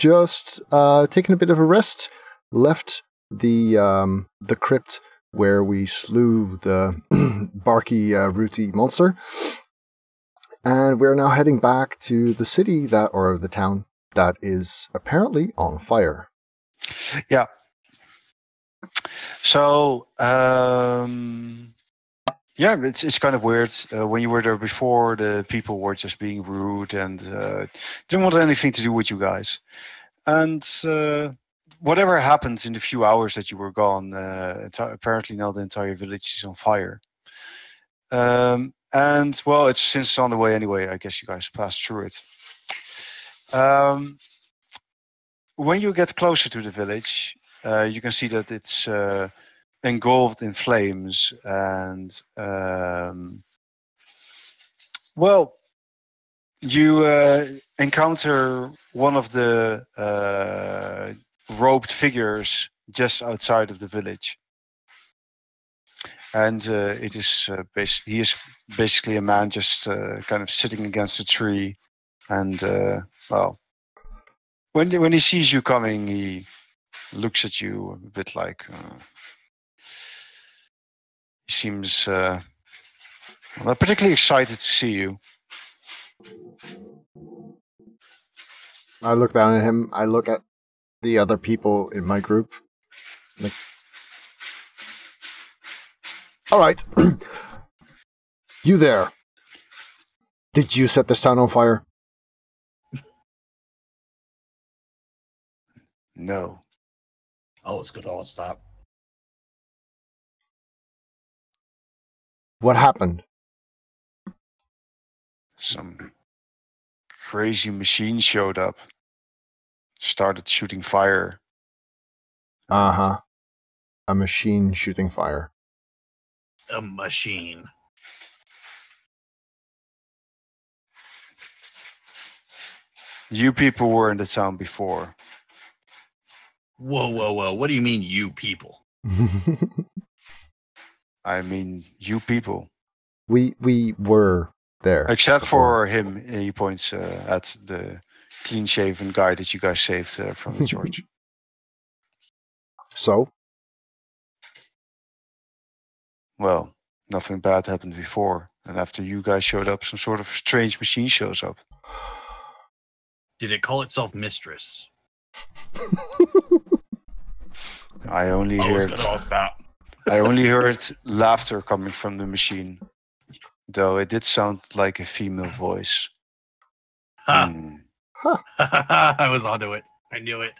just taken a bit of a rest, left the crypt where we slew the barky, rooty monster, and we're now heading back to the city or the town that is apparently on fire. Yeah. So, yeah, it's kind of weird. When you were there before, the people were just being rude and didn't want anything to do with you guys. And whatever happened in the few hours that you were gone, apparently now the entire village is on fire. And, well, since it's on the way anyway, I guess you guys passed through it. When you get closer to the village, you can see that it's engulfed in flames, and well, you encounter one of the robed figures just outside of the village, and it is he is basically a man just kind of sitting against a tree, and well, when he sees you coming, he looks at you a bit like he seems not particularly excited to see you. I look down at him. I look at the other people in my group. Like, all right, you there? Did you set this town on fire? No. Oh, it's good. I'll stop. What happened? Some crazy machine showed up, started shooting fire. Uh-huh. A machine shooting fire. A machine. You people were in the town before. Whoa, whoa, whoa. What do you mean, you people? I mean, you people. We were there. Except before. for him, he points at the clean-shaven guy that you guys saved from the George. So? Well, nothing bad happened before. And after you guys showed up, some sort of strange machine shows up. Did it call itself Mistress? I only heard laughter coming from the machine, though it did sound like a female voice. I was onto it. I knew it.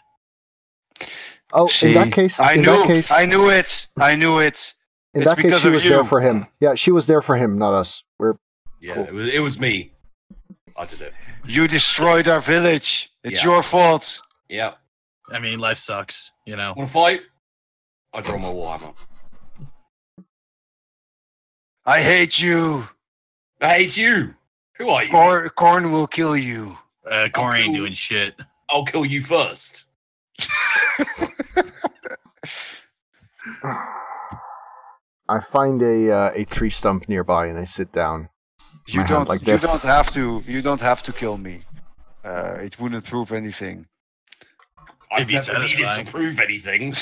Oh, See, in that case, I knew it. In that case, she was there for him. Yeah, she was there for him, not us. Yeah, cool. it was me. I did it. You destroyed our village. It's your fault. Yeah. I mean, life sucks, you know. Want to fight? I draw my warhammer. I hate you. I hate you. Who are you? Corn will kill you. Corn ain't doing shit. I'll kill you first. I find a tree stump nearby and I sit down. You don't have to kill me. It wouldn't prove anything. I've never needed to prove anything.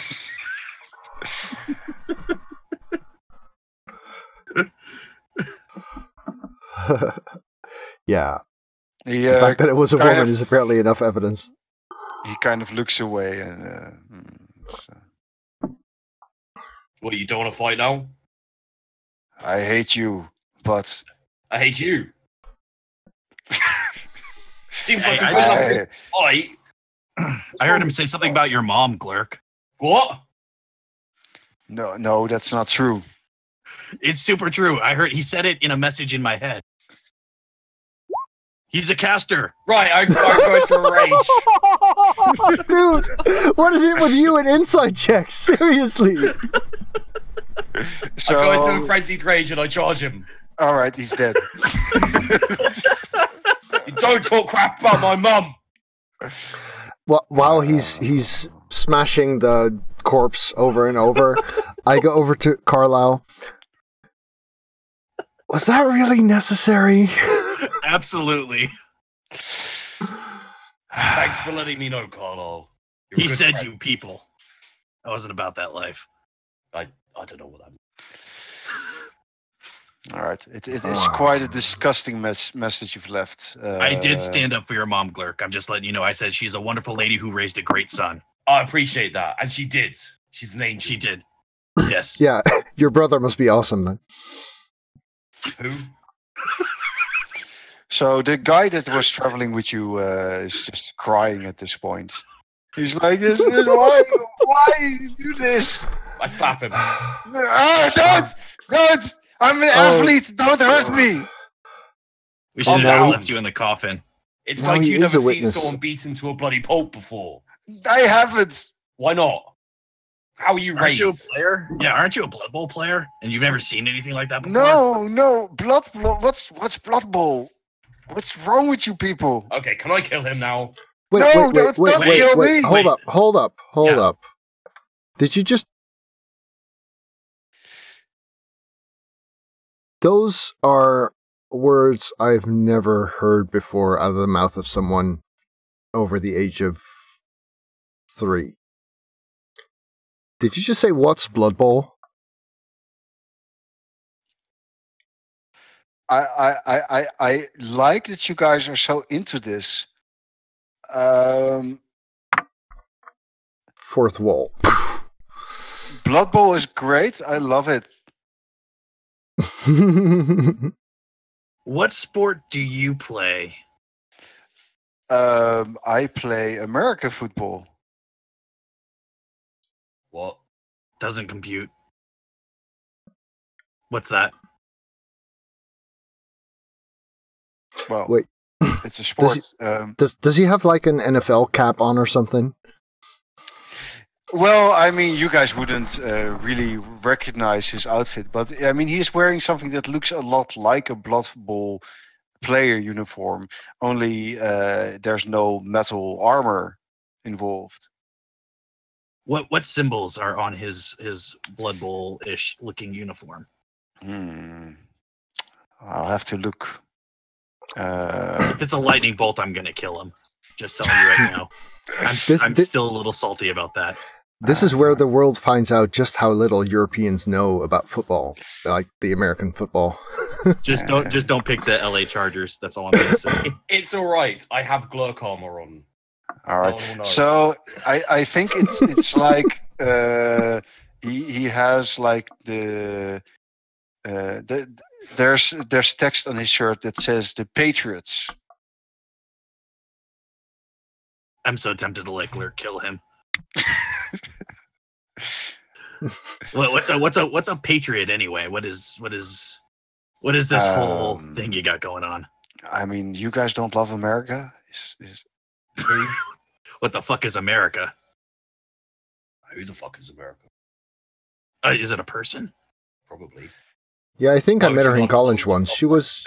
Yeah. The fact that it was a woman is apparently enough evidence. He kind of looks away and... What, you don't want to fight now? I hate you, but... I hate you. Seems like I heard him say something about your mom, Glurke. What? No, that's not true. It's super true. I heard he said it in a message in my head. He's a caster. Right, I'm going to rage. Dude, what is it with you and inside checks? Seriously. So, I go into a frenzied rage and I charge him. All right, he's dead. You don't talk crap about my mum. Well, while he's smashing the corpse over and over, I go over to Carlisle. Was that really necessary? Absolutely. Thanks for letting me know, Carlo. You're a He good said friend. you people. I wasn't about that life. I don't know what that means. All right. It's quite a disgusting message you've left. I did stand up for your mom, Glurke. I'm just letting you know. I said she's a wonderful lady who raised a great son. I appreciate that. And she did. She's an angel. She did. Yes. Yeah, your brother must be awesome then. Who? So the guy that was traveling with you is just crying at this point. He's like, "This is why you do this? I slap him. Don't! I'm an athlete. Don't hurt me." We should now have he- left you in the coffin. It's Now like he you've is never a seen witness. someone beaten to a bloody pulp before. I haven't. Why not? How are you Aren't you a raised? player? Yeah, aren't you a Blood Bowl player? And you've never seen anything like that before? No. Blood. What's Blood Bowl? What's wrong with you people? Okay, can I kill him now? Wait, No, wait, don't wait, wait, kill wait, me. Hold Wait. up. Did you just... Those are words I've never heard before out of the mouth of someone over the age of 3. Did you just say, what's Blood Bowl? I like that you guys are so into this. Fourth wall. Blood Bowl is great. I love it. What sport do you play? I play American football. What? Doesn't compute. What's that? Well, Wait. it's a sport. Does he have like an NFL cap on or something? Well, I mean, you guys wouldn't really recognize his outfit, but I mean, he is wearing something that looks a lot like a Blood Bowl player uniform. Only there's no metal armor involved. What symbols are on his Blood Bowl-ish looking uniform? I'll have to look. If it's a lightning bolt, I'm gonna kill him. Just telling you right now. I'm still a little salty about that. This is where the world finds out just how little Europeans know about football, like the American football. Just don't pick the LA Chargers. That's all I'm gonna say. It's all right. I have Glurke armor on. All right. No one will know. So I think it's like he has like there's text on his shirt that says the Patriots. I'm so tempted to let Glurke kill him. What's a patriot anyway? What is this whole thing you got going on? I mean, you guys don't love America? What the fuck is America? Who the fuck is America? Is it a person? Probably. Yeah, I think I Oh, met her she in wants college to- once.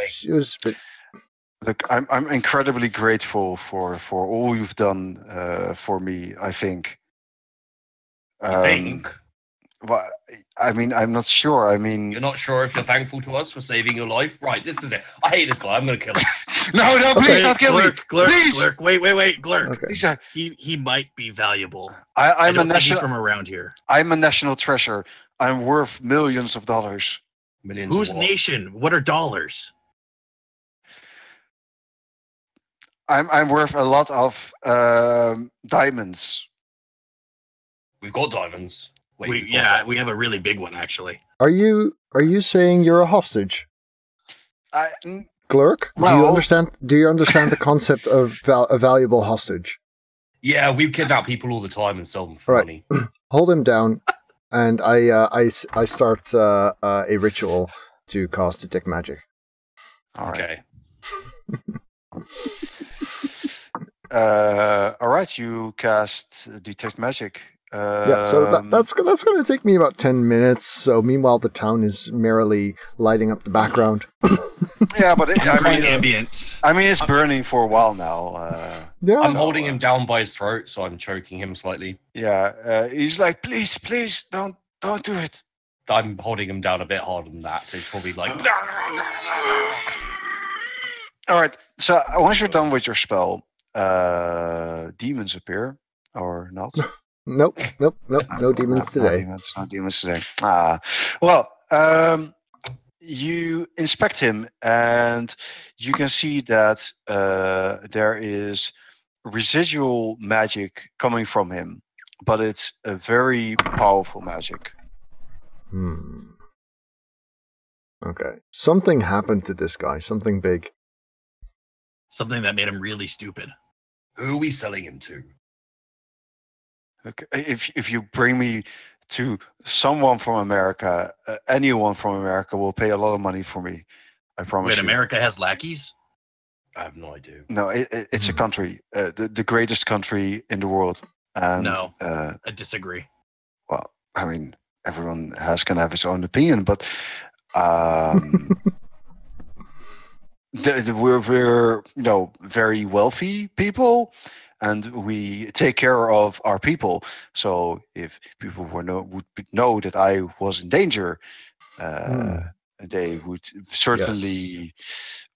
She was a bit... Look, I'm incredibly grateful for all you've done for me. I think. I think. Well, I mean, I'm not sure. I mean, You're not sure if you're thankful to us for saving your life? Right, this is it. I hate this guy. I'm going to kill him. no, please Okay, don't kill me. Glurke, Please. Glurke, wait, Glurke. Okay. Please, He might be valuable. I I'm a don't think he's national. from around here. I'm a national treasure. I'm worth millions of dollars. Millions Whose of what? nation? What are dollars? I'm worth a lot of diamonds. We've got diamonds. Wait, we've got diamonds. We have a really big one actually. Are you saying you're a hostage, N- Glurke? Do Well- you understand the concept of a valuable hostage? Yeah, we kidnap people all the time and sell them for Right. money. Hold him down, and I start a ritual to cast detect magic. all right. Okay. All right. You cast detect magic. Yeah, so that's going to take me about 10 minutes. So meanwhile, the town is merrily lighting up the background. Yeah, but It's I quite mean, ambient. it's burning for a while now. Yeah, I'm So, holding him down by his throat, so I'm choking him slightly. Yeah, he's like, please, don't do it. I'm holding him down a bit harder than that, so he's probably like... All right. So once you're done with your spell, demons appear or not. Nope. No demons today. No demons today. You inspect him, and you can see that there is residual magic coming from him, but it's a very powerful magic. Okay. Something happened to this guy. Something big. Something that made him really stupid. Who are we selling him to? Okay. If you bring me to someone from America, anyone from America will pay a lot of money for me. I promise. Wait, America has lackeys? I have no idea. No, it's a country, the greatest country in the world. And, no, I disagree. Well, I mean, everyone can have his own opinion, but we're very wealthy people, and we take care of our people. So if people would know that I was in danger, they would certainly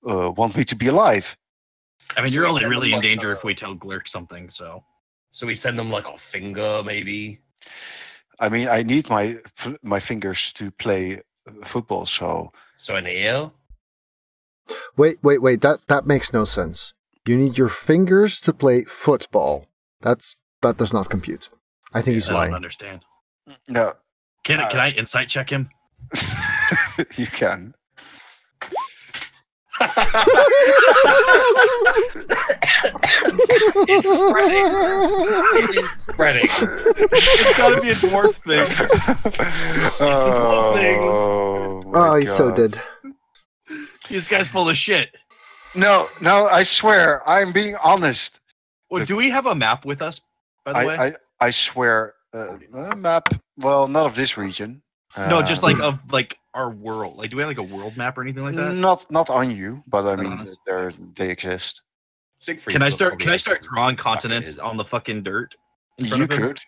want me to be alive. I mean, you're only really in danger if we tell Glurke something. So we send them like a finger, maybe. I mean, I need my fingers to play football. So an ear. Wait. That makes no sense. You need your fingers to play football. That does not compute. I think he's lying. I don't understand. No. Can I insight check him? You can. It's spreading. It is spreading. It's gotta be a dwarf thing. It's a dwarf thing. Oh, he's so dead. This guy's full of shit. No, I swear, I'm being honest. Well, do we have a map with us, by the way? I swear, a map. Well, not of this region. No, just of our world. Like, do we have like a world map or anything like that? Not on you, but I mean, they exist. Siegfried, can I start drawing continents on the fucking dirt? You could,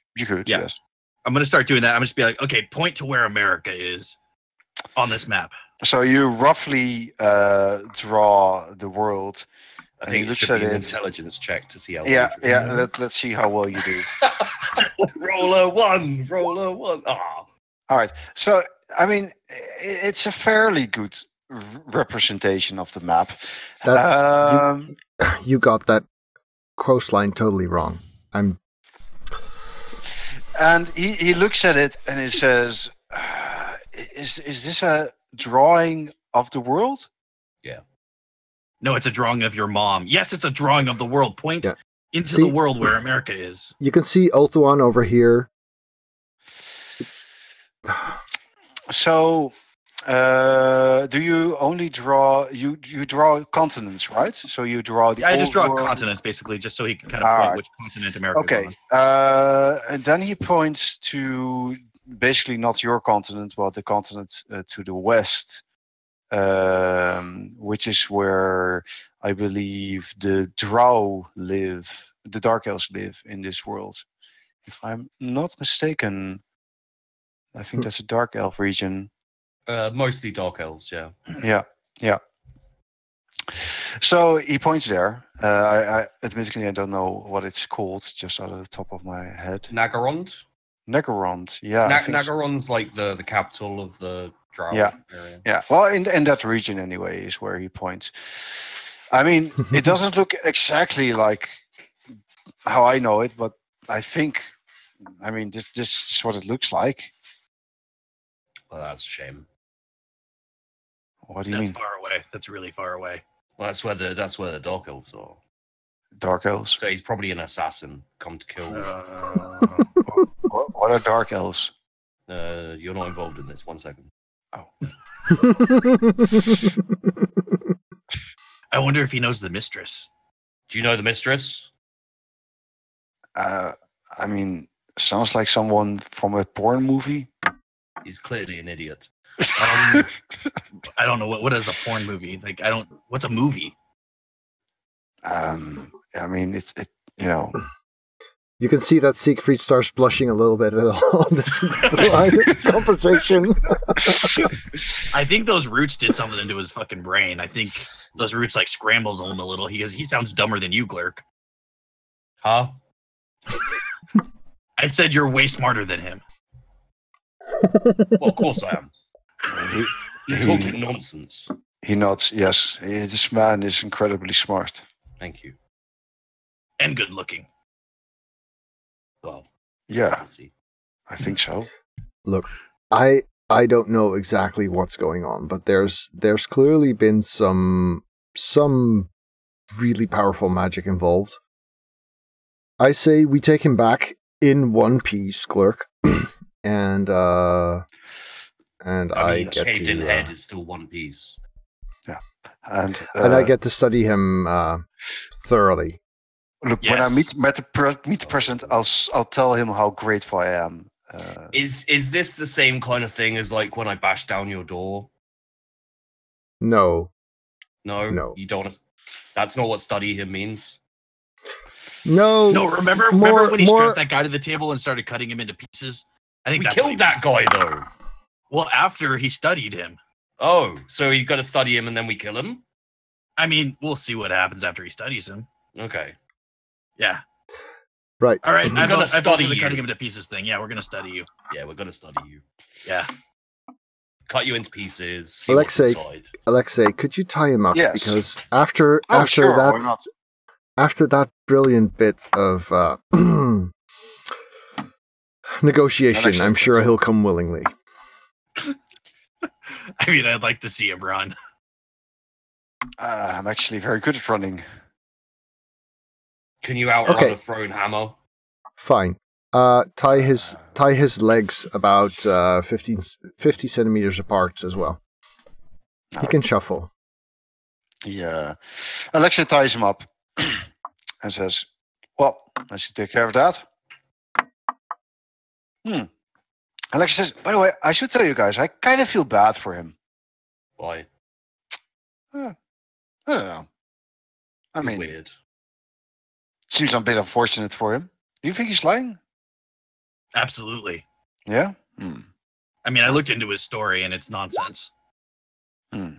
yeah. Yes. I'm gonna start doing that. I'm just be like, okay, point to where America is on this map. So you roughly draw the world. I think it should be an intelligence check to see how. Yeah. Let's see how well you do. Roller one. Ah. All right. So I mean, it's a fairly good representation of the map. That's you got that coastline totally wrong. And he looks at it and he says, "Is this a drawing of the world?" Yeah. No, it's a drawing of your mom. Yes, it's a drawing of the world. Point into the world where America is. You can see Ultuan over here. So, do you only draw? You draw continents, right? So you draw the. I just draw world. Continents basically, just so he can kind of point which continent America. Okay. Is on. And then he points to basically not your continent, but the continent to the west, which is where I believe the Drow live, the Dark Elves live in this world. If I'm not mistaken, I think that's a Dark Elf region. Mostly Dark Elves, yeah. Yeah. So he points there. I admittedly I don't know what it's called, just out of the top of my head. Nagarond, yeah. Nagarond's like the capital of the Drow area. Yeah. Well, in that region anyway is where he points. I mean, it doesn't look exactly like how I know it, but I think, I mean, this is what it looks like. Well, that's a shame. What do you mean? That's far away. That's really far away. Well, that's where the Dark Elves are. Dark Elves? So he's probably an assassin come to kill. What are Dark Elves? You're not involved in this. 1 second. Oh. I wonder if he knows the mistress. Do you know the mistress? I mean, sounds like someone from a porn movie. He's clearly an idiot. I don't know what is a porn movie. Like, what's a movie? I mean, it you know. You can see that Siegfried starts blushing a little bit on this line of conversation. I think those roots did something into his fucking brain. I think those roots like scrambled him a little. He sounds dumber than you, Glurke. Huh? I said you're way smarter than him. Well, of course I am. He's talking nonsense. He nods. Yes, this man is incredibly smart. Thank you. And good looking. Well, Yeah, let's see. I think so. Look, I don't know exactly what's going on, but there's clearly been some really powerful magic involved. I say we take him back in one piece, Glurke, and I mean, get shaved to in head is still one piece. And I get to study him thoroughly. Look, when I meet the president, I'll tell him how grateful I am. Is this the same kind of thing as like when I bashed down your door? No, No, you don't. That's not what study him means. no. Remember when he strapped that guy to the table and started cutting him into pieces? I think We that's killed that guy though. Well, after he studied him. Oh, so you got to study him and then we kill him? I mean, we'll see what happens after he studies him. Okay. Yeah. Right. All right. We're gonna study the you. cutting him into pieces thing. Yeah, we're gonna study you. Yeah, we're gonna study you. Yeah. Cut you into pieces. See what's inside. Alexei, could you tie him up? Yes. Because after sure, why that not? after that brilliant bit of negotiation, I'm sure he'll come willingly. I mean, I'd like to see him run. I'm actually very good at running. Can you outrun Okay. a thrown hammer? Fine. Tie his legs about 50 centimeters apart as well. He can shuffle. Yeah. Alexa ties him up and says, well, I should take care of that. Alexa says, by the way, I should tell you guys, I kind of feel bad for him. Why? I don't know. I mean, Weird. seems a bit unfortunate for him. Do you think he's lying? Absolutely. Yeah? I mean, I looked into his story and it's nonsense. I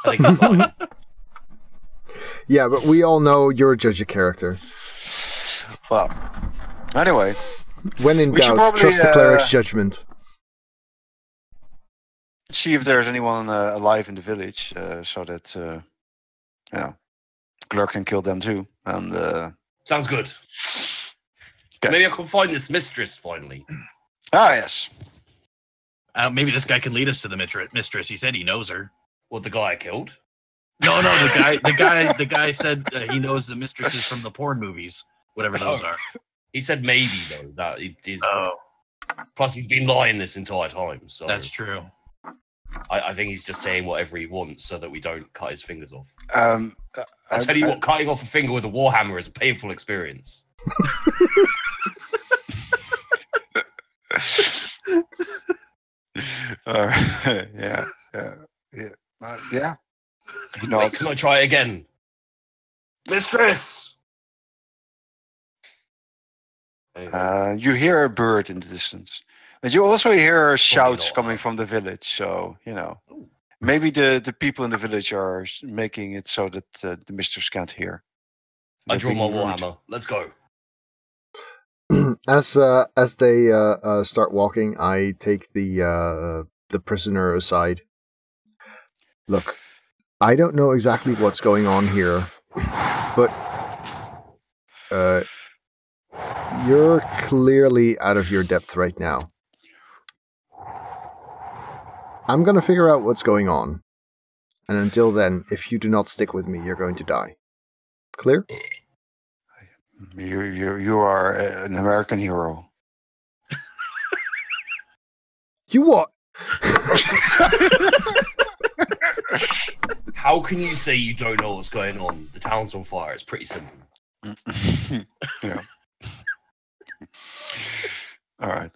think he's lying. Yeah, but we all know you're a judge of character. Well, anyway. When in We should doubt, probably, trust the cleric's judgment. See if there's anyone alive in the village so that, Glurke can kill them too. And Sounds good. Okay. Maybe I can find this mistress finally. yes. Maybe this guy can lead us to the mistress. He said he knows her. What, the guy I killed? No, the guy said he knows the mistresses from the porn movies, whatever those are. He said maybe though. That he did. Oh, Plus, he's been lying this entire time. So that's true. I think he's just saying whatever he wants so that we don't cut his fingers off. I tell you what, cutting off a finger with a warhammer is a painful experience. Yeah. He Wait, nods. can I try it again? Mistress! You hear a bird in the distance. But you also hear shouts not. coming from the village. So, maybe the people in the village are making it so that the mistress can't hear. I draw my They're being rude. warhammer. Let's go. As they start walking, I take the prisoner aside. Look, I don't know exactly what's going on here, but you're clearly out of your depth right now. I'm going to figure out what's going on. And until then, if you do not stick with me, you're going to die. Clear? You are an American hero. You what? How can you say you don't know what's going on? The town's on fire. It's pretty simple. Yeah. All right.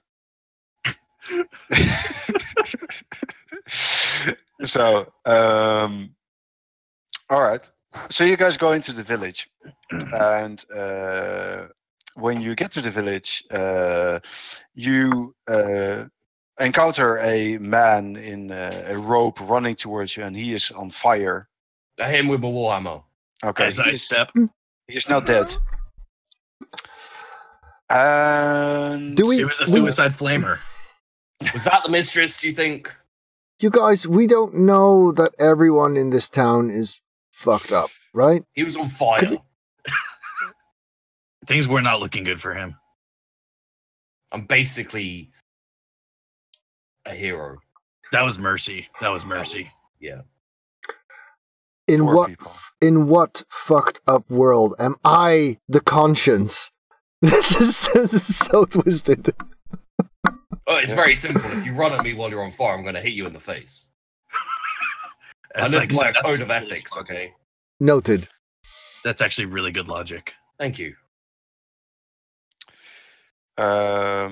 So, all right. So you guys go into the village, and when you get to the village, you encounter a man in a robe running towards you, and he is on fire. I hit him with my warhammer. Okay, As I step. he is now dead. And It was a suicide flamer. Was that the mistress, do you think? You guys, we don't know that everyone in this town is fucked up, right? He was on fire. Things were not looking good for him. I'm basically a hero. That was mercy. Yeah. In Poor what people. in what fucked up world am I the conscience? This is so twisted. Oh, it's very simple. If you run at me while you're on fire, I'm going to hit you in the face. I live by a code of ethics, okay? Noted. That's actually really good logic. Thank you. All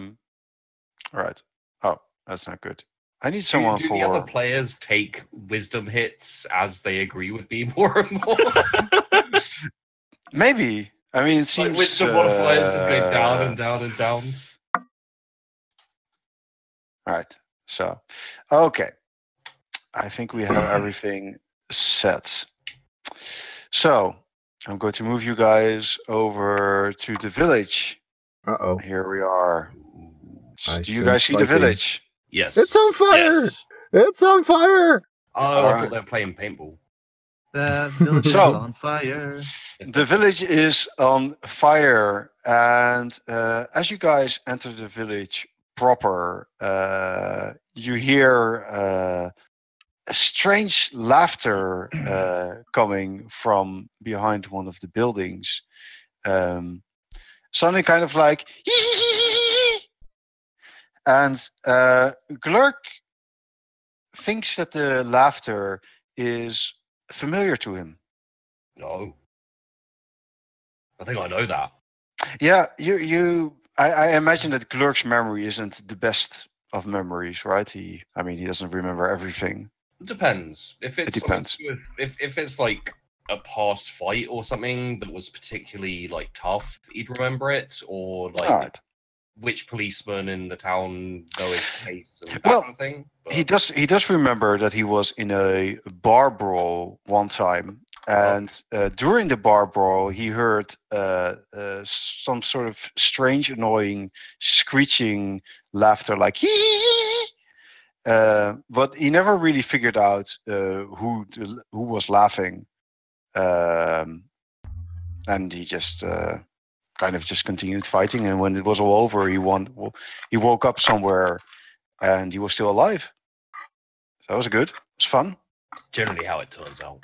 right. Oh, that's not good. I need someone do for... the other players take wisdom hits as they agree with me more and more? Maybe. I mean, it seems... Like wisdom modifiers just go down and down and down. Right. So, okay. I think we have everything set. So, I'm going to move you guys over to the village. Uh-oh. Here we are. I Do you guys see sense the fighting. village? Yes. It's on fire! Yes. It's on fire! Oh, I Alright. thought they were playing paintball. The village is So- on fire. The village is on fire, and as you guys enter the village proper, you hear a strange laughter coming from behind one of the buildings. Something kind of like, and Glurke thinks that the laughter is familiar to him. No. I think I know that. Yeah, I imagine that Glurk's memory isn't the best of memories, right? He doesn't remember everything. It depends. If it's It depends. If it's like a past fight or something that was particularly like tough, he'd remember it, or like All right. which policeman in the town know his case and that Well, kind of thing. But He does remember that he was in a bar brawl one time, and during the bar brawl, he heard some sort of strange, annoying, screeching laughter, like hee. But he never really figured out who was laughing, and he just kind of just continued fighting. And when it was all over, he woke up somewhere, and he was still alive. So that was good. It was fun. generally how it turns out.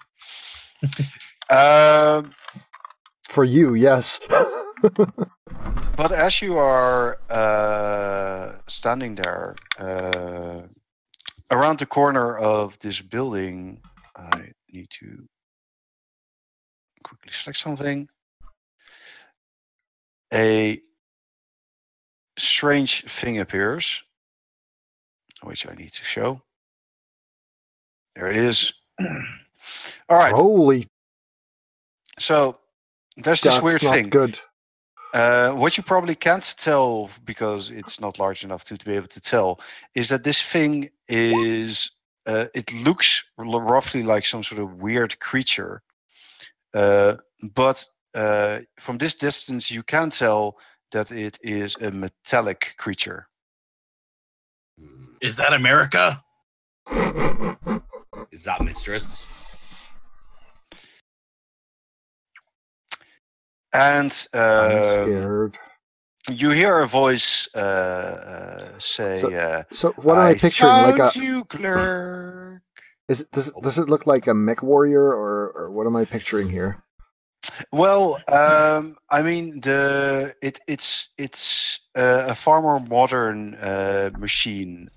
For you, yes. But as you are standing there, around the corner of this building, I need to quickly select something. A strange thing appears, which I need to show. There it is. All right. Holy, So there's this that's weird not thing. good. What you probably can't tell because it's not large enough to be able to tell is that this thing is. It looks roughly like some sort of weird creature, but from this distance you can tell that it is a metallic creature. Is that America? Is that Mistress? And I'm scared. you hear a voice say, So what am I picturing? Like found a you, Glurke. does it look like a mech warrior or what am I picturing here? Well, I mean, it's a far more modern machine.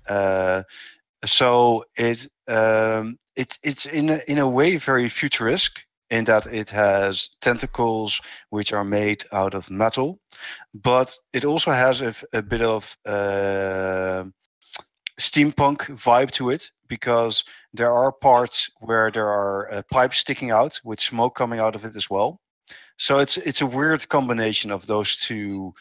So it's in a way very futuristic in that it has tentacles which are made out of metal, but it also has a bit of steampunk vibe to it because there are parts where there are pipes sticking out with smoke coming out of it as well. So it's a weird combination of those two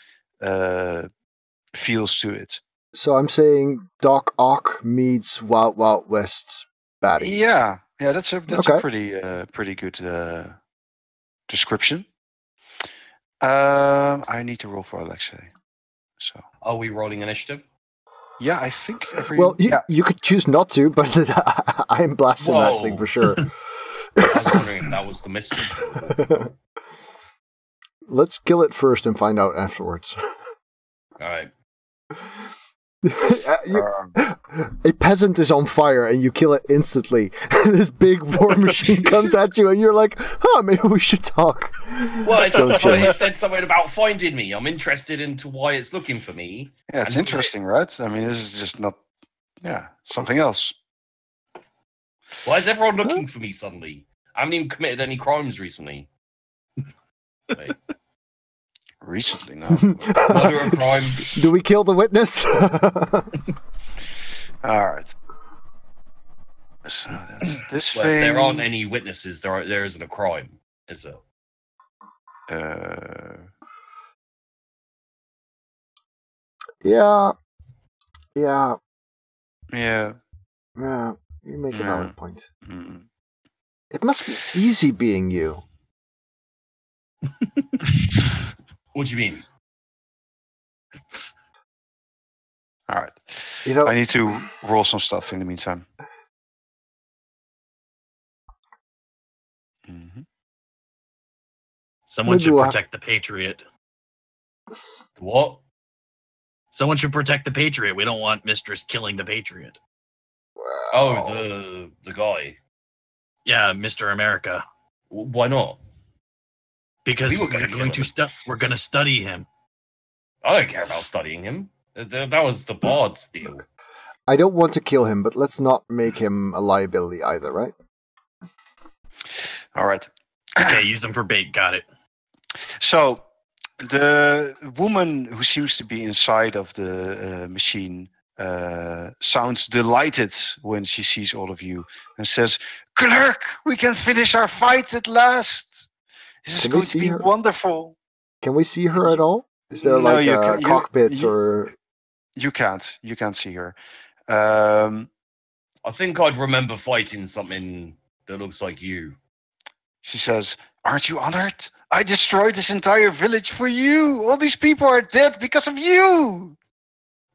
feels to it. So I'm saying Doc Ock meets Wild Wild West baddie. Yeah, that's a Okay. pretty good description. I need to roll for Alexei. So. Are we rolling initiative? Yeah, I think every... Well, you could choose not to, but I'm blasting that thing for sure. I was wondering if that was the mistress. Let's kill it first and find out afterwards. All right. A peasant is on fire and you kill it instantly. This big war machine comes at you and you're like, maybe we should talk. Well, it said something about finding me. I'm interested into why it's looking for me. Yeah, it's interesting, right? I mean, this is just not... Yeah, something else. Why is everyone looking for me suddenly? I haven't even committed any crimes recently. Wait. Recently, no. Murder and crime. Do we kill the witness? Alright. So that's this Well, thing. if there aren't any witnesses, there isn't a crime, is there? Yeah. You make a valid point. Mm. It must be easy being you. What do you mean? All right. You know, I need to roll some stuff in the meantime. Mm-hmm. Someone should protect the Patriot. What? Someone should protect the Patriot. We don't want Mistress killing the Patriot. Oh, the guy. Yeah, Mr. America. Why not? Because we're going to study him. I don't care about studying him. That was the Bard's deal. I don't want to kill him, but let's not make him a liability either, right? All right. Okay, use him for bait. Got it. So, the woman who seems to be inside of the machine sounds delighted when she sees all of you and says, "Glurke, we can finish our fight at last. This is going to be wonderful." Can we see her at all? Is there like a cockpit or... You can't. You can't see her. I think I'd remember fighting something that looks like you. She says, "Aren't you honored? I destroyed this entire village for you. All these people are dead because of you."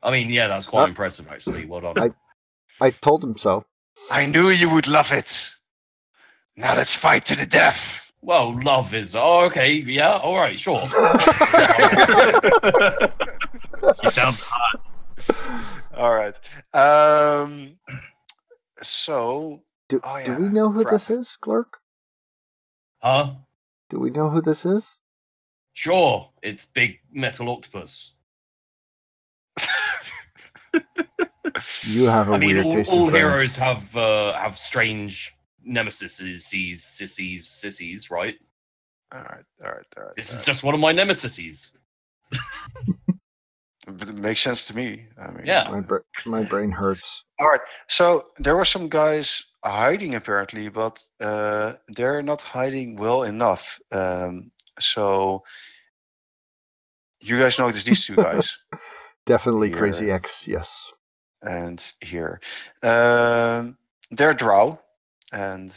I mean, yeah, that's quite impressive, actually. Well done. I told him so. I knew you would love it. Now let's fight to the death. Well, love is... Oh, okay, yeah, all right, sure. He sounds hot. All right. So... Do we know who this is, Glurke? Huh? Do we know who this is? Sure, it's Big Metal Octopus. You have a weird taste in all friends. heroes have strange sissies, right? All right. This is just one of my nemesises. But it makes sense to me. I mean, yeah. My brain hurts. All right. So there were some guys hiding apparently, but they're not hiding well enough. So you guys notice these two guys? Definitely here. Crazy X, yes. And here. They're drow, and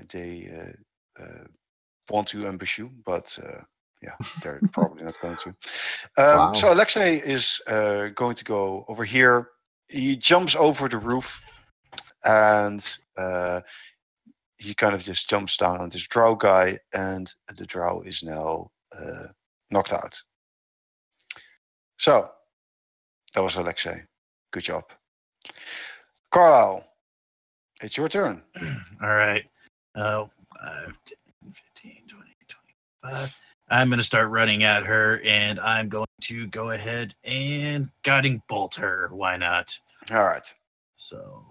they want to ambush you, but yeah, they're probably not going to. Wow. So Alexei is going to go over here. He jumps over the roof, and he kind of just jumps down on this drow guy, and the drow is now knocked out. So that was Alexei. Good job. Carlisle, it's your turn. All right. 5, 10, 15, 20, 25. I'm going to start running at her, and I'm going to go ahead and guiding bolt her. Why not? All right. So.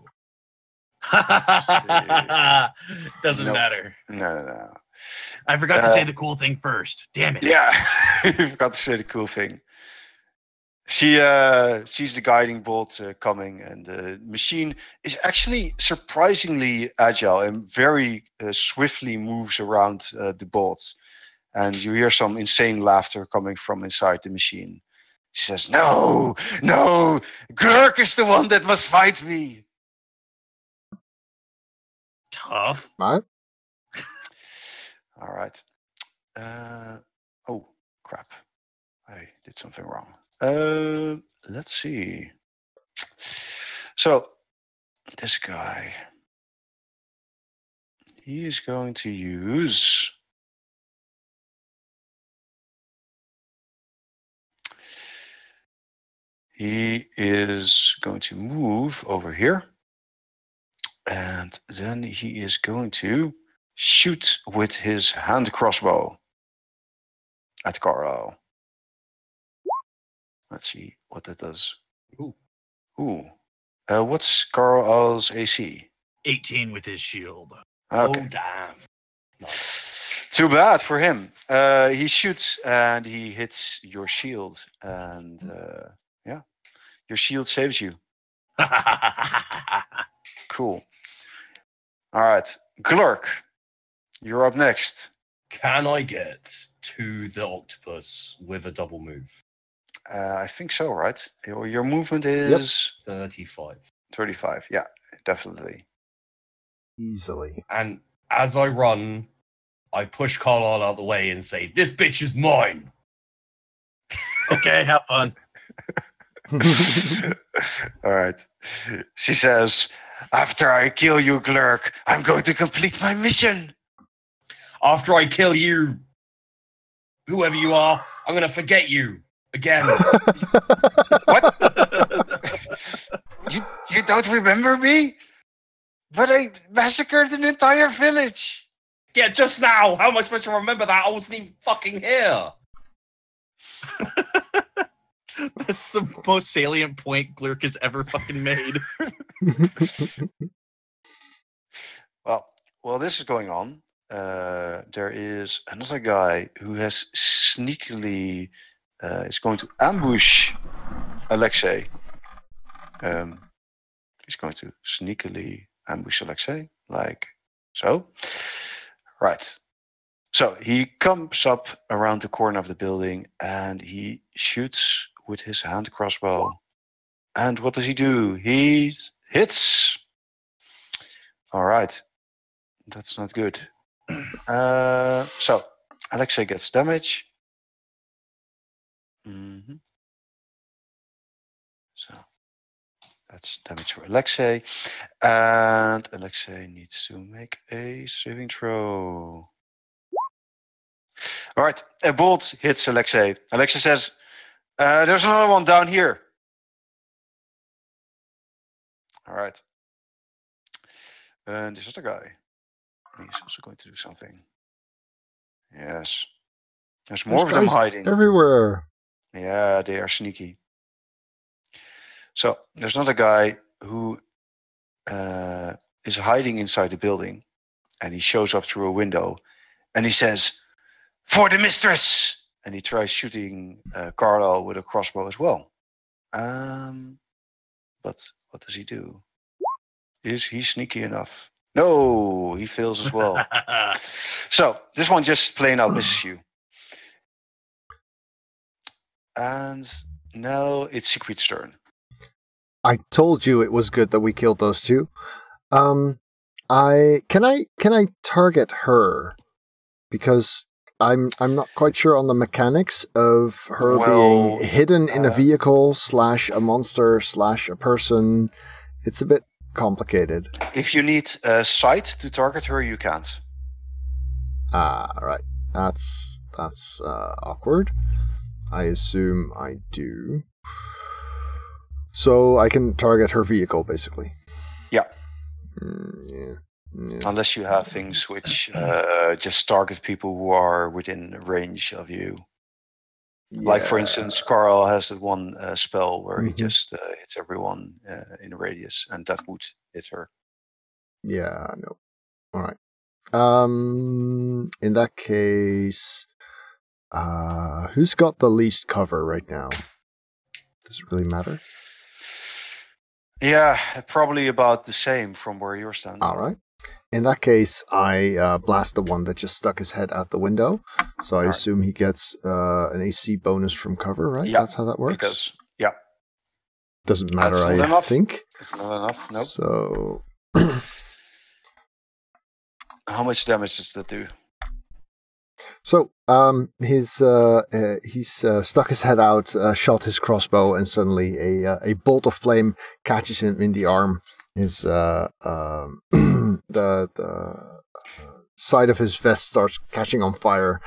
Doesn't matter. No. I forgot to say the cool thing first. Damn it. Yeah, you forgot to say the cool thing. She sees the guiding bolt coming, and the machine is actually surprisingly agile and very swiftly moves around the bolt. And you hear some insane laughter coming from inside the machine. She says, No, Glurke is the one that must fight me. Tough. What? All right. crap. I did something wrong. Let's see. So, this guy. He is going to use... He is going to move over here. And then he is going to shoot with his hand crossbow at Carl. Let's see what that does. Ooh. What's Carl's AC? 18 with his shield. Okay. Oh, damn. Nice. Too bad for him. He shoots and he hits your shield. And yeah, your shield saves you. Cool. All right. Glurke, you're up next. Can I get to the octopus with a double move? I think so, right? Your movement is 35. 35. Yeah, definitely. Easily. And as I run, I push Carlisle out of the way and say, "This bitch is mine." Okay, have fun. All right. She says, "After I kill you, Glurke, I'm going to complete my mission. After I kill you, whoever you are, I'm going to forget you again. What? You don't remember me? But I massacred an entire village. Yeah, just now. How am I supposed to remember that? I wasn't even fucking here. That's the most salient point Glurke has ever fucking made. Well, this is going on. There is another guy who has sneakily is going to ambush Alexei. He's going to sneakily ambush Alexei, like so. Right. So he comes up around the corner of the building and he shoots with his hand crossbow. And what does he do? He hits. All right. That's not good. So Alexei gets damage. So that's damage for Alexei. And Alexei needs to make a saving throw. All right. A bolt hits Alexei. Alexei says, there's another one down here. All right. And this other guy. He's also going to do something. Yes. There's more of them hiding. Everywhere. Yeah, they are sneaky. So there's another guy who is hiding inside the building. And he shows up through a window. And he says, "For the mistress!" And he tries shooting Carlo with a crossbow as well. But what does he do? Is he sneaky enough? No, he fails as well. So this one just plain out misses you. And now it's Siegfried's turn. I told you it was good that we killed those two. Can I target her? Because I'm not quite sure on the mechanics of her being hidden in a vehicle / a monster / a person. It's a bit complicated. If you need a sight to target her, you can't. Right. That's awkward. I assume I do. So I can target her vehicle, basically. Yeah. Yeah. Unless you have things which just target people who are within range of you. Yeah. Like, for instance, Carl has that one spell where he just hits everyone in a radius, and that would hit her. Yeah, no. All right. In that case, who's got the least cover right now? Does it really matter? Yeah, probably about the same from where you're standing. All right. In that case, I blast the one that just stuck his head out the window. So I assume he gets an AC bonus from cover, right? Yeah, that's how that works? Because, yeah. Doesn't matter, I think. It's not enough, nope. So... How much damage does that do? So, he's stuck his head out, shot his crossbow, and suddenly a bolt of flame catches him in the arm. His the side of his vest starts catching on fire,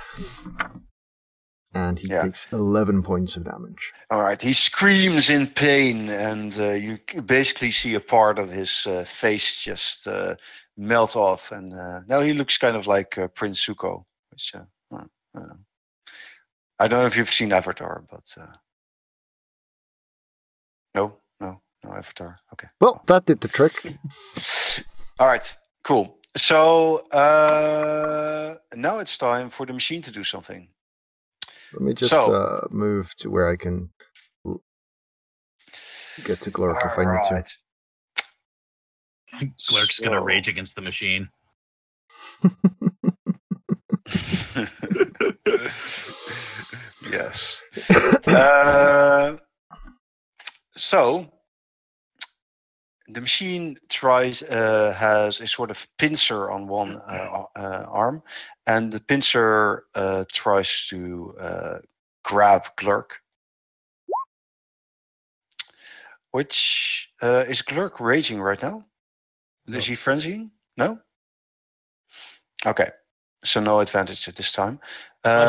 and he takes 11 points of damage. All right, he screams in pain, and you basically see a part of his face just melt off, and now he looks kind of like Prince Zuko, which I don't know if you've seen Avatar, but no Avatar. Okay. Well, that did the trick. All right, cool. So now it's time for the machine to do something. Let me just move to where I can get to Glurke if I need to. Glurke's gonna rage against the machine. Yes. So the machine has a sort of pincer on one arm, and the pincer tries to grab Glurke. Which is Glurke raging right now? No. Is he frenzying? No? Okay. So no advantage at this time. I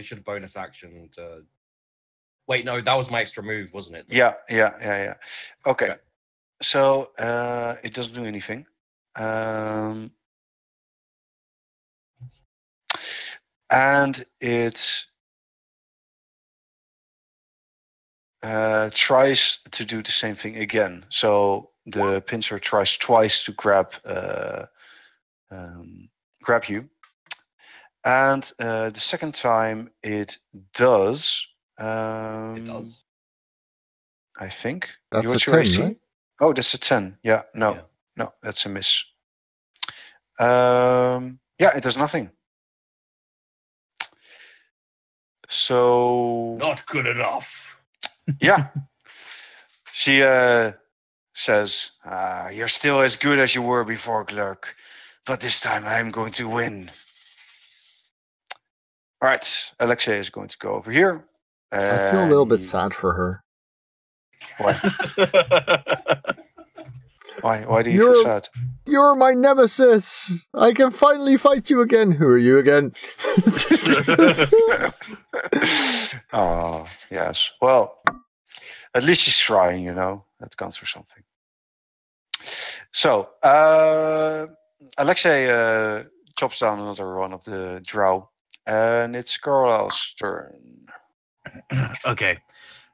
should have bonus action to... Wait, no, that was my extra move, wasn't it? Yeah. Okay. So it doesn't do anything. And it tries to do the same thing again. So the pincer tries twice to grab you. And the second time it does. It does. I think. That's a 10, right? Oh, that's a 10. Yeah, no, that's a miss. Yeah, it does nothing. So... Not good enough. Yeah. She says, you're still as good as you were before, Glurke. But this time I'm going to win. All right, Alexei is going to go over here. I feel a little bit sad for her. Why? Why do you feel sad? You're my nemesis. I can finally fight you again. Who are you again? Oh, yes. Well, at least she's trying, That counts for something. So, Alexei chops down another one of the drow, and it's Carlisle's turn. Okay.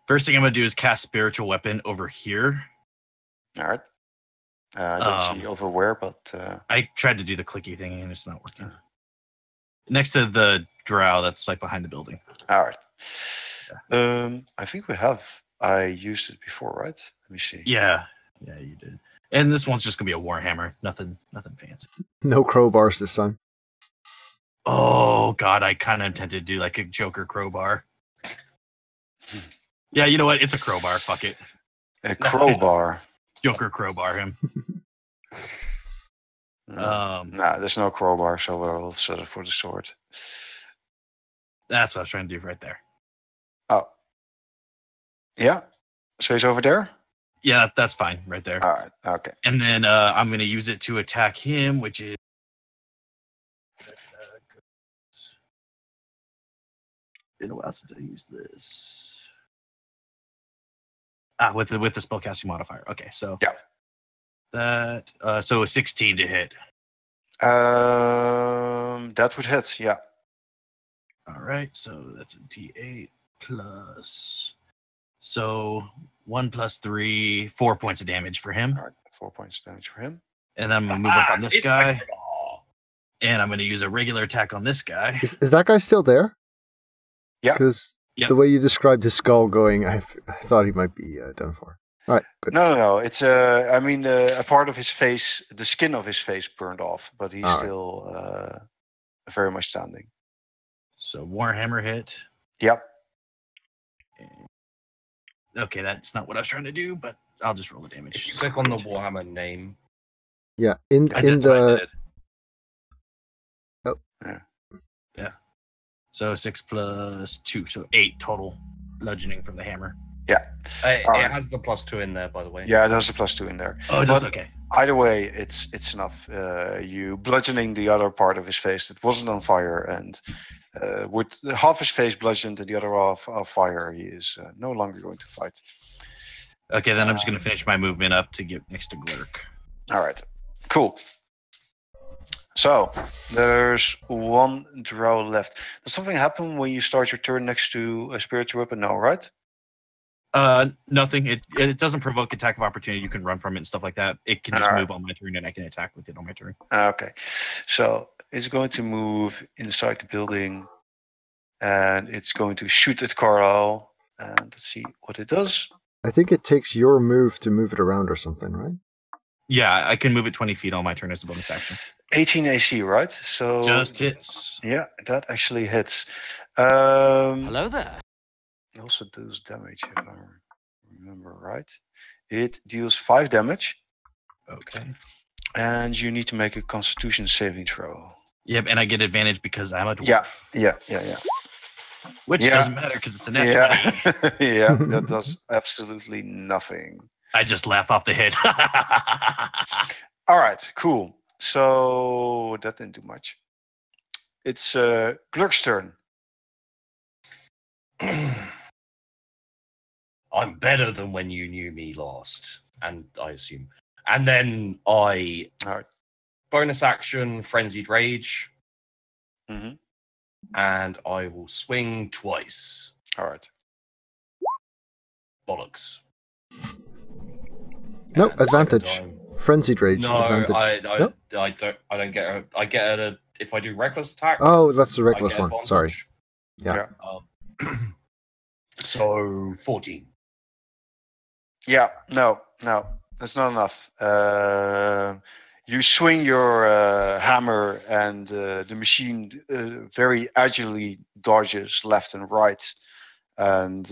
First thing I'm going to do is cast Spiritual Weapon over here. All right. I don't see over where, but... I tried to do the clicky thing, and it's not working. Next to the drow that's like behind the building. All right. Yeah. I think I used it before, right? Let me see. Yeah, you did. And this one's just going to be a Warhammer. Nothing fancy. No crowbars this time. Oh, God, I kind of intended to do like a Joker crowbar. Yeah, you know what? It's a crowbar. Fuck it. A crowbar. Joker crowbar him. There's no crowbar, so we'll set it for the sword. That's what I was trying to do right there. Oh. Yeah? So he's over there? Yeah, that's fine. Right there. All right. Okay. And then I'm going to use it to attack him, which is... been a while since I used this. With the spellcasting modifier. Okay, so yeah, that so a 16 to hit. That would hit. Yeah. All right, so that's a D8 plus. So 1 + 3, 4 points of damage for him. All right, 4 points of damage for him. And then I'm gonna move up on this guy, and I'm gonna use a regular attack on this guy. Is that guy still there? Yeah. Because the way you described his skull going, I thought he might be done for. All right, good. No. It's a part of his face, the skin of his face burned off, but he's still very much standing. So Warhammer hit. Yep. Okay, that's not what I was trying to do, but I'll just roll the damage. If you click on the Warhammer name. Yeah, in the... Oh. Yeah. Yeah. So 6 plus 2, so 8 total bludgeoning from the hammer. Yeah. It has the +2 in there, by the way. Yeah, there's a +2 in there. Oh, it does? Okay. Either way, it's enough. You bludgeoning the other part of his face that wasn't on fire, and with half his face bludgeoned and the other half on fire, he is no longer going to fight. Okay, then I'm just going to finish my movement up to get next to Glurke. All right, cool. So there's one drow left. Does something happen when you start your turn next to a spiritual weapon? No, right? Nothing. It doesn't provoke attack of opportunity. You can run from it and stuff like that. It can just move on my turn, and I can attack with it on my turn. Okay, so it's going to move inside the building, and it's going to shoot at Carlisle. And let's see what it does. I think it takes your move to move it around or something, right? Yeah, I can move it 20 feet on my turn as a bonus action. 18 AC, right? So just hits. Yeah, that actually hits. Hello there. It also deals damage, if I remember right. It deals 5 damage. Okay. And you need to make a Constitution saving throw. Yep, and I get advantage because I'm a dwarf. Yeah. Which doesn't matter because it's a nat 20. Yeah, that does absolutely nothing. I just laugh off the head. All right, cool. So that didn't do much. It's Glurke's turn. I'm better than when you knew me last, and I assume. And then I bonus action Frenzied Rage, and I will swing twice. All right. Bollocks. No, advantage. Frenzied Rage. No, advantage. I don't get a. I get a if I do reckless attack. Oh, that's the reckless one. Sorry. Yeah. So 14. Yeah, no, that's not enough. You swing your hammer, and the machine very agilely dodges left and right, and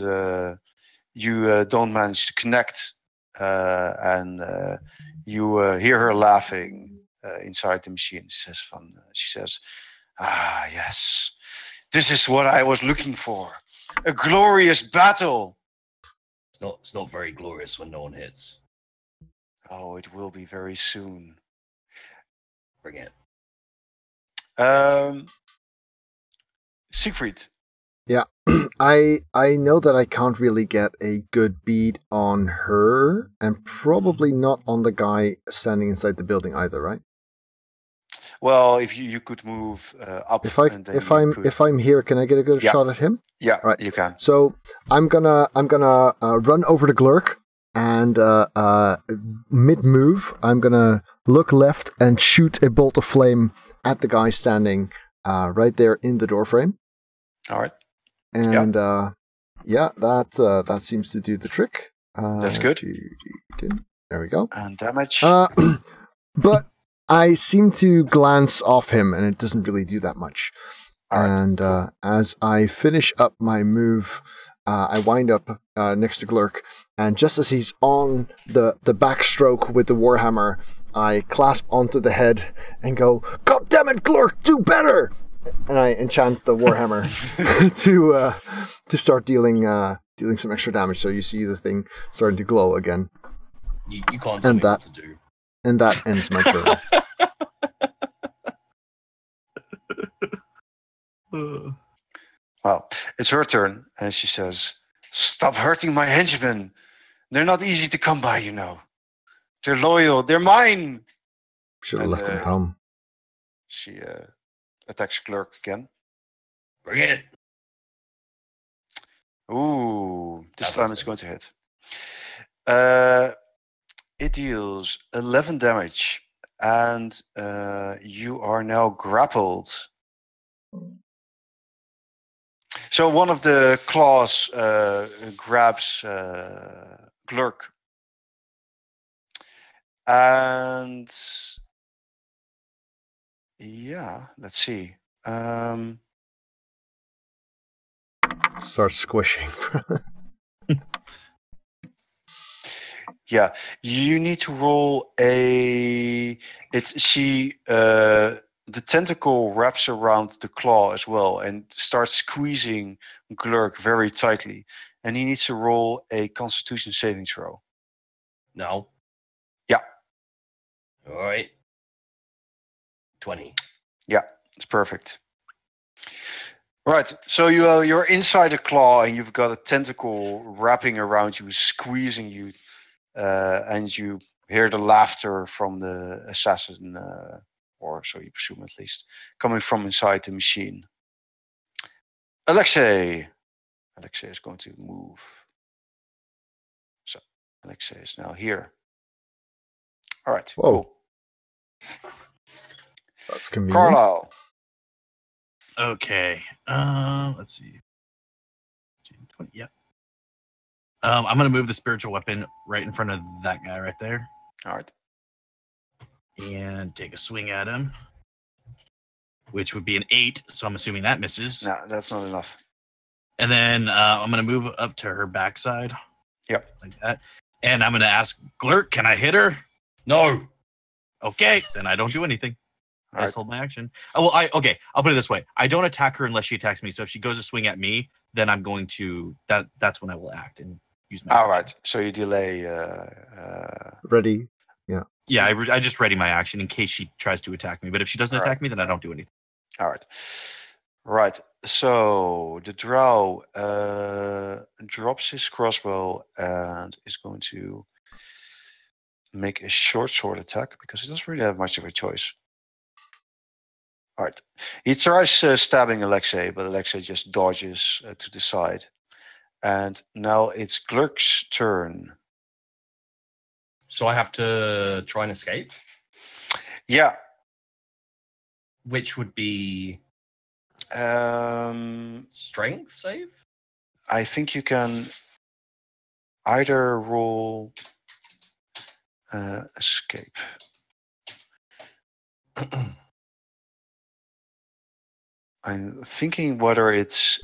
you don't manage to connect. And you hear her laughing inside the machine. She says, "Ah, yes, this is what I was looking for. A glorious battle." It's not very glorious when no one hits. Oh, it will be very soon. Bring it. Siegfried. Yeah, I know that I can't really get a good bead on her, and probably not on the guy standing inside the building either, right? Well, if you could move up, if I'm here, can I get a good shot at him? Yeah, right. You can. So I'm gonna run over to Glurke, and mid move, I'm gonna look left and shoot a bolt of flame at the guy standing right there in the doorframe. All right. And that seems to do the trick. That's good. There we go. And damage. But I seem to glance off him, and it doesn't really do that much. And as I finish up my move, I wind up next to Glurke, and just as he's on the backstroke with the warhammer, I clasp onto the head and go, "God damn it, Glurke, do better!" And I enchant the warhammer to start dealing some extra damage. So you see the thing starting to glow again. You can't tell me what to do. And that ends my turn. Well, it's her turn, and she says, "Stop hurting my henchmen. They're not easy to come by, you know. They're loyal. They're mine." Should have left him home. She attacks Glurke again. Bring it. Ooh, this time it's going to hit. It deals 11 damage, and you are now grappled. So one of the claws grabs Glurke. And yeah, let's see. Start squishing. Yeah, you need to roll a. She the tentacle wraps around the claw as well and starts squeezing Glurke very tightly. And he needs to roll a Constitution saving throw. No. Yeah. All right. 20. Yeah, it's perfect. Right, so you're inside a claw and you've got a tentacle wrapping around you, squeezing you, and you hear the laughter from the assassin, or so you presume at least, coming from inside the machine. Alexei is going to move. So Alexei is now here. All right, Whoa. cool. That's convenient. Carlisle. Okay. Let's see. 20, yep. I'm gonna move the spiritual weapon right in front of that guy right there. All right. And take a swing at him, which would be an 8. So I'm assuming that misses. No, that's not enough. And then I'm gonna move up to her backside. Yep. Like that. And I'm gonna ask Glurke, can I hit her? No. Okay, then I don't do anything. I just Right. hold my action. Oh, well, okay. I'll put it this way: I don't attack her unless she attacks me. So if she goes to swing at me, then I'm going to that's when I will act and use my. All action. right. So you delay. Ready. Yeah, I just ready my action in case she tries to attack me. But if she doesn't attack me, then I don't do anything. All right. Right. So the drow drops his crossbow and is going to make a short sword attack because he doesn't really have much of a choice. All right. He tries stabbing Alexei, but Alexei just dodges to the side. And now it's Glurke's turn. So I have to try and escape, Yeah. which would be strength save. I think you can either roll escape. I'm thinking whether it's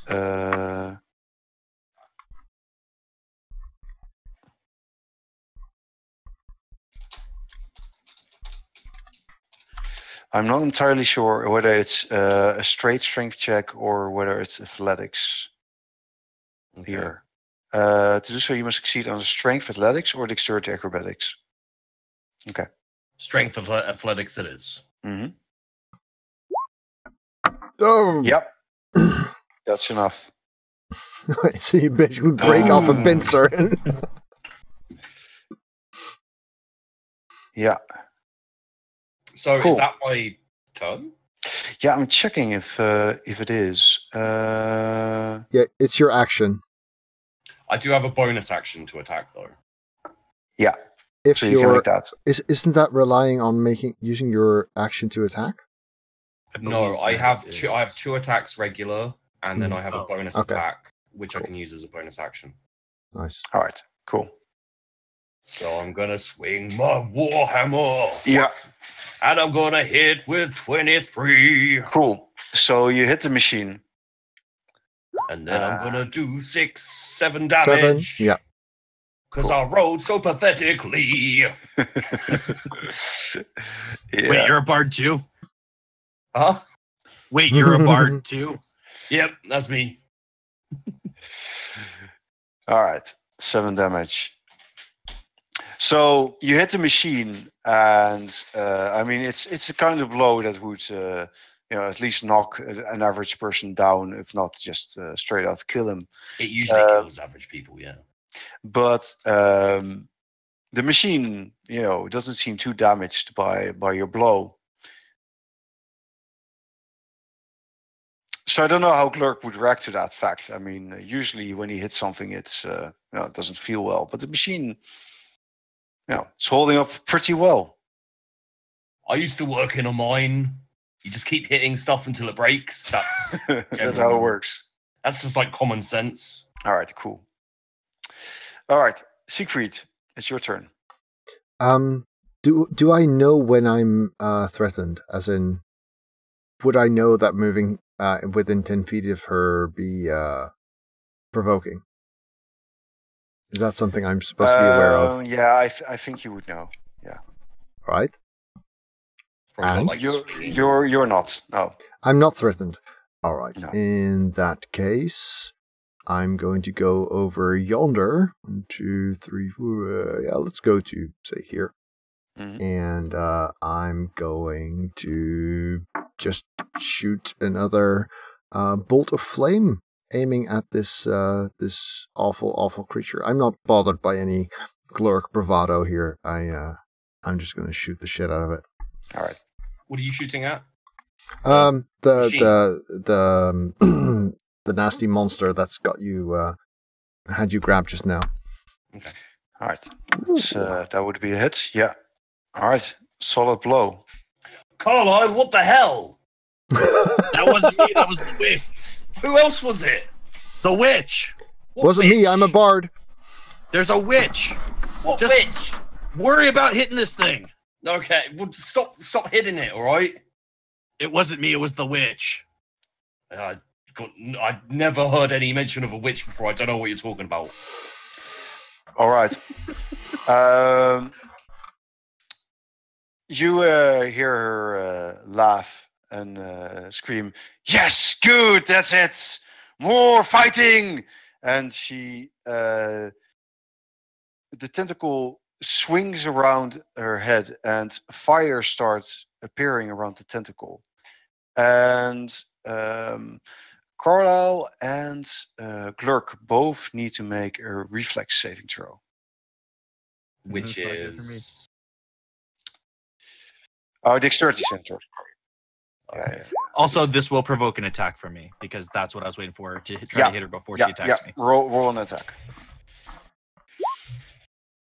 I'm not entirely sure whether it's a straight strength check or whether it's athletics here. To do so, you must succeed on strength athletics or dexterity acrobatics. Okay. Strength athletics it is. Mm-hmm. Oh. Yep. That's enough. So you basically break off a pincer. Yeah. So Cool. is that my turn? Yeah, I'm checking if it is. Yeah, it's your action. I do have a bonus action to attack though. Yeah. If So you can you're, make that. isn't that relying on using your action to attack? No, I believe have that two. I have 2 attacks regular, and then I have a Oh, bonus okay. attack, which I can use as a bonus action. Nice. All right. Cool. So I'm gonna swing my warhammer, Yeah. and I'm gonna hit with 23, Cool. So you hit the machine. and then I'm gonna do 7 7. damage. Yeah. Because Cool. I rolled so pathetically. Yeah. Wait, you're a bard too? Huh? Wait, you're a bard too? Yep, that's me. All right. 7 damage. So you hit the machine, and I mean it's the kind of blow that would at least knock an average person down, if not just straight out kill him. It usually kills average people, yeah. But the machine, doesn't seem too damaged by your blow. So I don't know how Glurke would react to that fact. I mean, usually when he hits something, it doesn't feel well. But the machine, it's holding up pretty well. I used to work in a mine. You just keep hitting stuff until it breaks. That's That's how it works. That's just like common sense. All right, cool. All right, Siegfried, it's your turn. Do I know when I'm threatened? As in, would I know that moving within 10 feet of her be provoking? Is that something I'm supposed to be aware of? Yeah, I think you would know. Yeah. All right. And? Like You're not. No. I'm not threatened. All right. No. In that case, I'm going to go over yonder. 1, 2, 3, 4. Yeah, let's go to, say, here. Mhm. And I'm going to just shoot another bolt of flame, aiming at this this awful creature. I'm not bothered by any Glurke bravado here. I'm just going to shoot the shit out of it. All right. What are you shooting at? The nasty monster that's got you had you grabbed just now. Okay. All right. That would be a hit. Yeah. All right. Solid blow. Carlisle, what the hell? That wasn't me. That was the witch. Who else was it? The witch. What Wasn't me. witch? I'm a bard. There's a witch. What Just witch? worry about hitting this thing. Okay, well, stop hitting it, all right? It wasn't me. It was the witch. I've never heard any mention of a witch before. I don't know what you're talking about. All right. You hear her laugh and scream, "Yes, good, that's it. More fighting!" And she, the tentacle swings around her head, and fire starts appearing around the tentacle. And Carlisle and Glurke both need to make a reflex saving throw. Which That's not good for me. is... Oh, dexterity saving throw. Yeah. Also, this will provoke an attack from me because that's what I was waiting for to try to hit her before she attacks me. Roll an attack.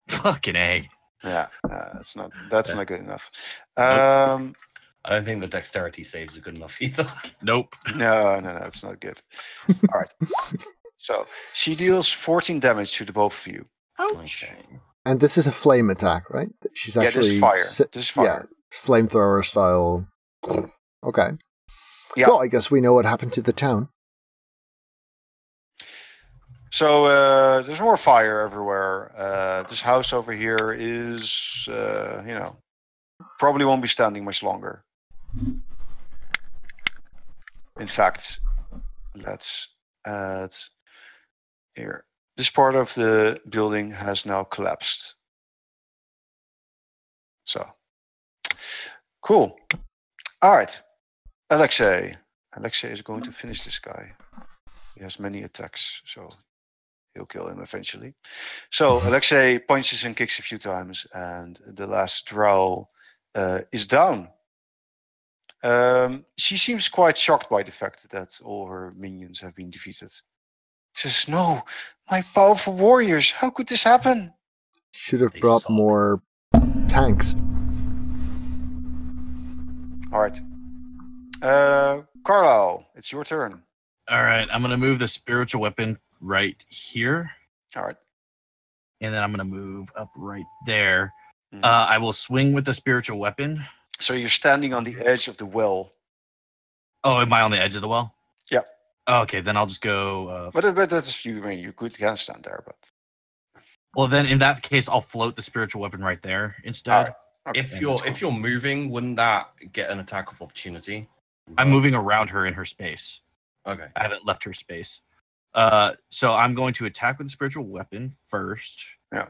Fucking A. Yeah, that's not good enough. I don't think the dexterity saves are good enough either. Nope. No, that's not good. All right. So she deals 14 damage to the both of you. Okay. And this is a flame attack, right? She's actually this is fire. Yeah, flamethrower style. Okay. Yeah. Well, I guess we know what happened to the town. So there's more fire everywhere. This house over here is, probably won't be standing much longer. In fact, let's add here. This part of the building has now collapsed. So, cool. All right. Alexei is going to finish this guy. He has many attacks, so he'll kill him eventually. So Alexei punches and kicks a few times, and the last drow is down. She seems quite shocked by the fact that all her minions have been defeated. She says, "No, my powerful warriors, how could this happen?" Should have brought more tanks. All right. Carlisle, it's your turn. All right. I'm going to move the spiritual weapon right here. All right. And then I'm going to move up right there. Mhm. I will swing with the spiritual weapon. So you're standing on the edge of the well. Oh, am I on the edge of the well? Yeah. Oh, okay, then I'll just go... But that's you. I mean, you can stand there, but... Well, then in that case, I'll float the spiritual weapon right there instead. All right. Okay. If you're moving, wouldn't that get an attack of opportunity? I'm moving around her in her space. Okay. I haven't left her space. So I'm going to attack with the spiritual weapon first. Yeah.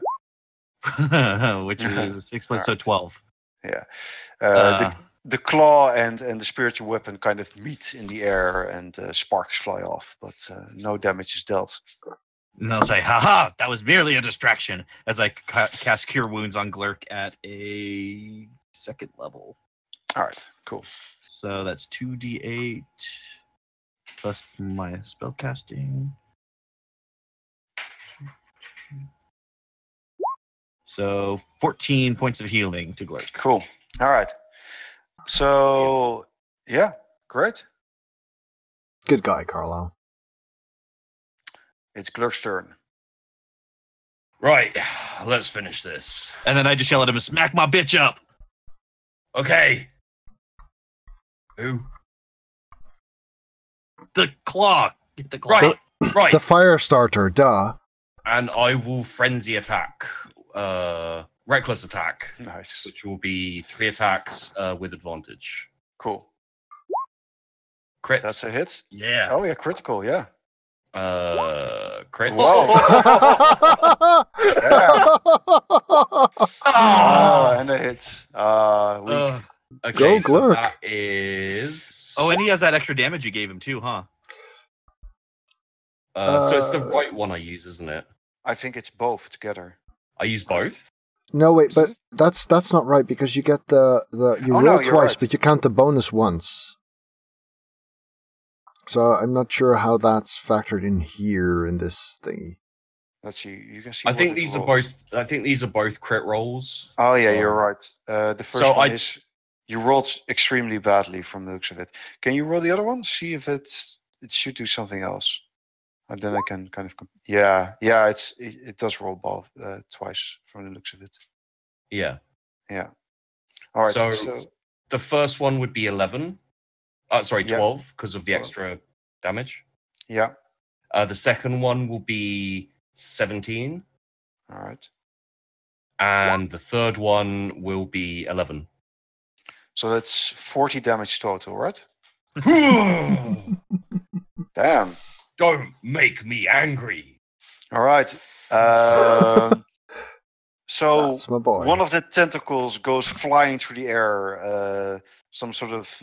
Which is a 6 plus, so Alright. 12. Yeah. The claw and the spiritual weapon kind of meet in the air, and sparks fly off, but no damage is dealt. And I'll say, haha, that was merely a distraction, as I cast Cure Wounds on Glurke at a 2nd level. All right, cool. So that's 2d8 plus my spell casting. So 14 points of healing to Glurke. Cool. All right. So, yeah, great. Good guy, Carlisle. It's Glurke's turn. Right, let's finish this. And then I just yell at him, smack my bitch up. Okay. Who? The claw. Get the claw. Right. The fire starter, duh. And I will frenzy attack reckless attack. Nice. Which will be 3 attacks with advantage. Cool. Crit. That's a hit. Yeah. Oh yeah, critical. Yeah. Crit. Whoa. And a hit. Weak. Okay, Go Glurke. so that is. Oh, and he has that extra damage you gave him too, huh? So it's the right one I use, isn't it? I think it's both together. I use both. No, wait, but that's not right because you get you roll no, twice, you're right. but you count the bonus once. So I'm not sure how that's factored in here in this thingy. Let's see. You can see. I think these are both. I think these are both crit rolls. Oh yeah, you're right. The first So one is you rolled extremely badly from the looks of it. Can you roll the other one? See if it should do something else. And then I can kind of it does roll both twice from the looks of it. Yeah. Yeah. All right. So the first one would be 11. Sorry, 12 because of the 12. extra damage. Yeah. The second one will be 17. All right. And the third one will be 11. So that's 40 damage total, right? Damn. Don't make me angry. All right. So That's my boy. one of the tentacles goes flying through the air. Some sort of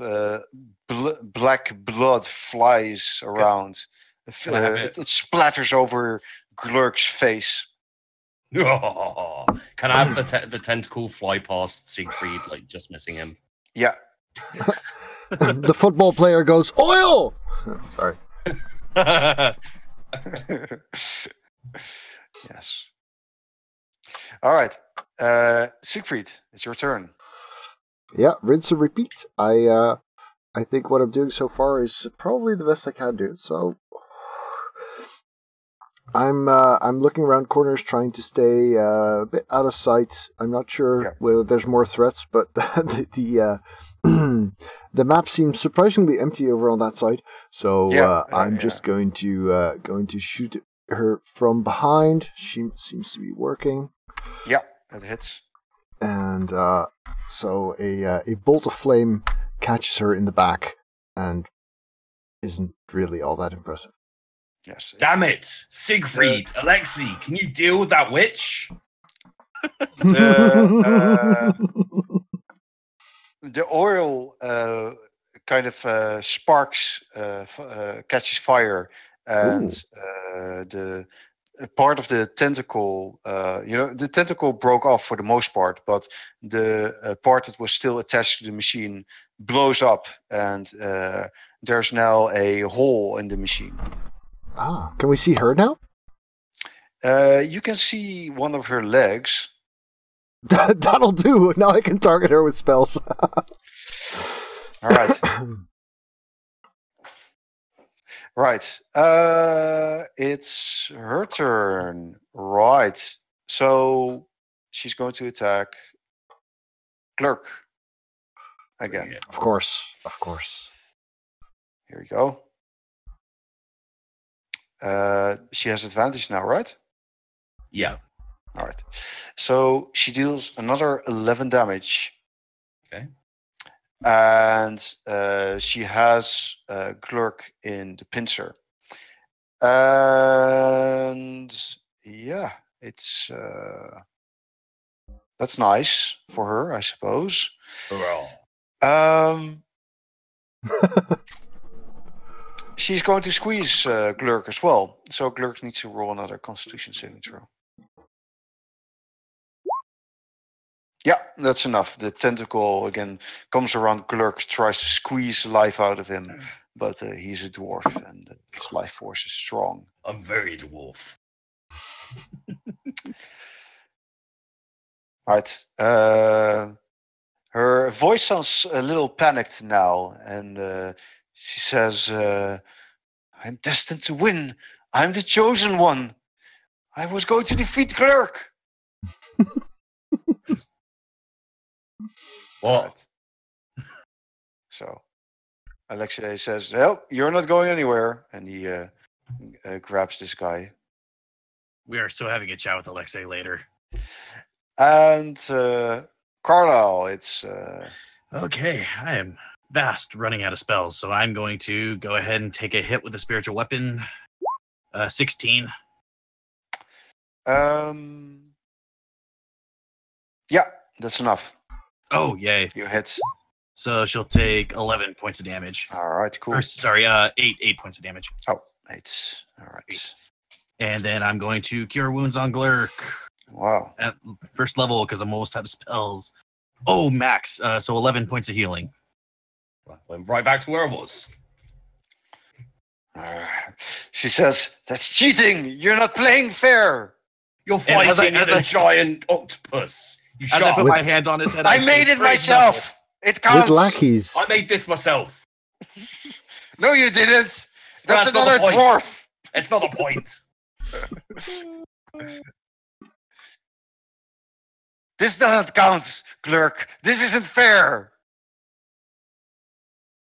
black blood flies around. It splatters over Glurke's face. Can I have the tentacle fly past Siegfried, like just missing him? Yeah. The football player goes, oil! Sorry. Yes. All right. Siegfried, it's your turn. Yeah, rinse and repeat. I think what I'm doing so far is probably the best I can do. So I'm looking around corners, trying to stay a bit out of sight. I'm not sure whether there's more threats, but the map seems surprisingly empty over on that side. So I'm just going to shoot her from behind. She seems to be working. Yeah, it hits. And so a bolt of flame catches her in the back and isn't really all that impressive. Yes. Damn it! Siegfried, Alexei, can you deal with that witch? The oil kind of sparks, catches fire, and the part of the tentacle, the tentacle broke off for the most part, but the part that was still attached to the machine blows up, and there's now a hole in the machine. Ah, can we see her now? You can see one of her legs. That'll do. Now I can target her with spells. All right. Right. It's her turn. Right. So she's going to attack Glurke again. Of course. Here we go. She has advantage now, right? Yeah. All right. So she deals another 11 damage. Okay. And she has Glurke in the pincer. And yeah, it's that's nice for her, I suppose. She's going to squeeze Glurke as well. So Glurke needs to roll another Constitution saving throw. Yeah, that's enough. The tentacle again comes around Glurke, tries to squeeze the life out of him, but he's a dwarf and his life force is strong. I'm very dwarf. All right. Her voice sounds a little panicked now, and she says, "I'm destined to win. I'm the chosen one. I was going to defeat Glurke." What? So Alexei says, "No, you're not going anywhere," and he grabs this guy. We are so having a chat with Alexei later. And Carlisle, it's... Okay, I am vast running out of spells, so I'm going to go ahead and take a hit with a spiritual weapon. 16. Yeah, that's enough. Oh, yay. You hit. So she'll take 11 points of damage. All right, cool. Sorry, 8 points of damage. Oh, 8. All right. 8. And then I'm going to cure wounds on Glurke. Wow. At first level, because I'm almost out of spells. Oh, max. So 11 points of healing. Went right back to where I was. She says, "That's cheating. You're not playing fair. You're fighting as a giant octopus. You as I put my hand on his head, I made it myself. Level. It counts. With lackeys. I made this myself. No, you didn't. That's not another the point. dwarf. It's not the point. This doesn't count, Glurke. This isn't fair.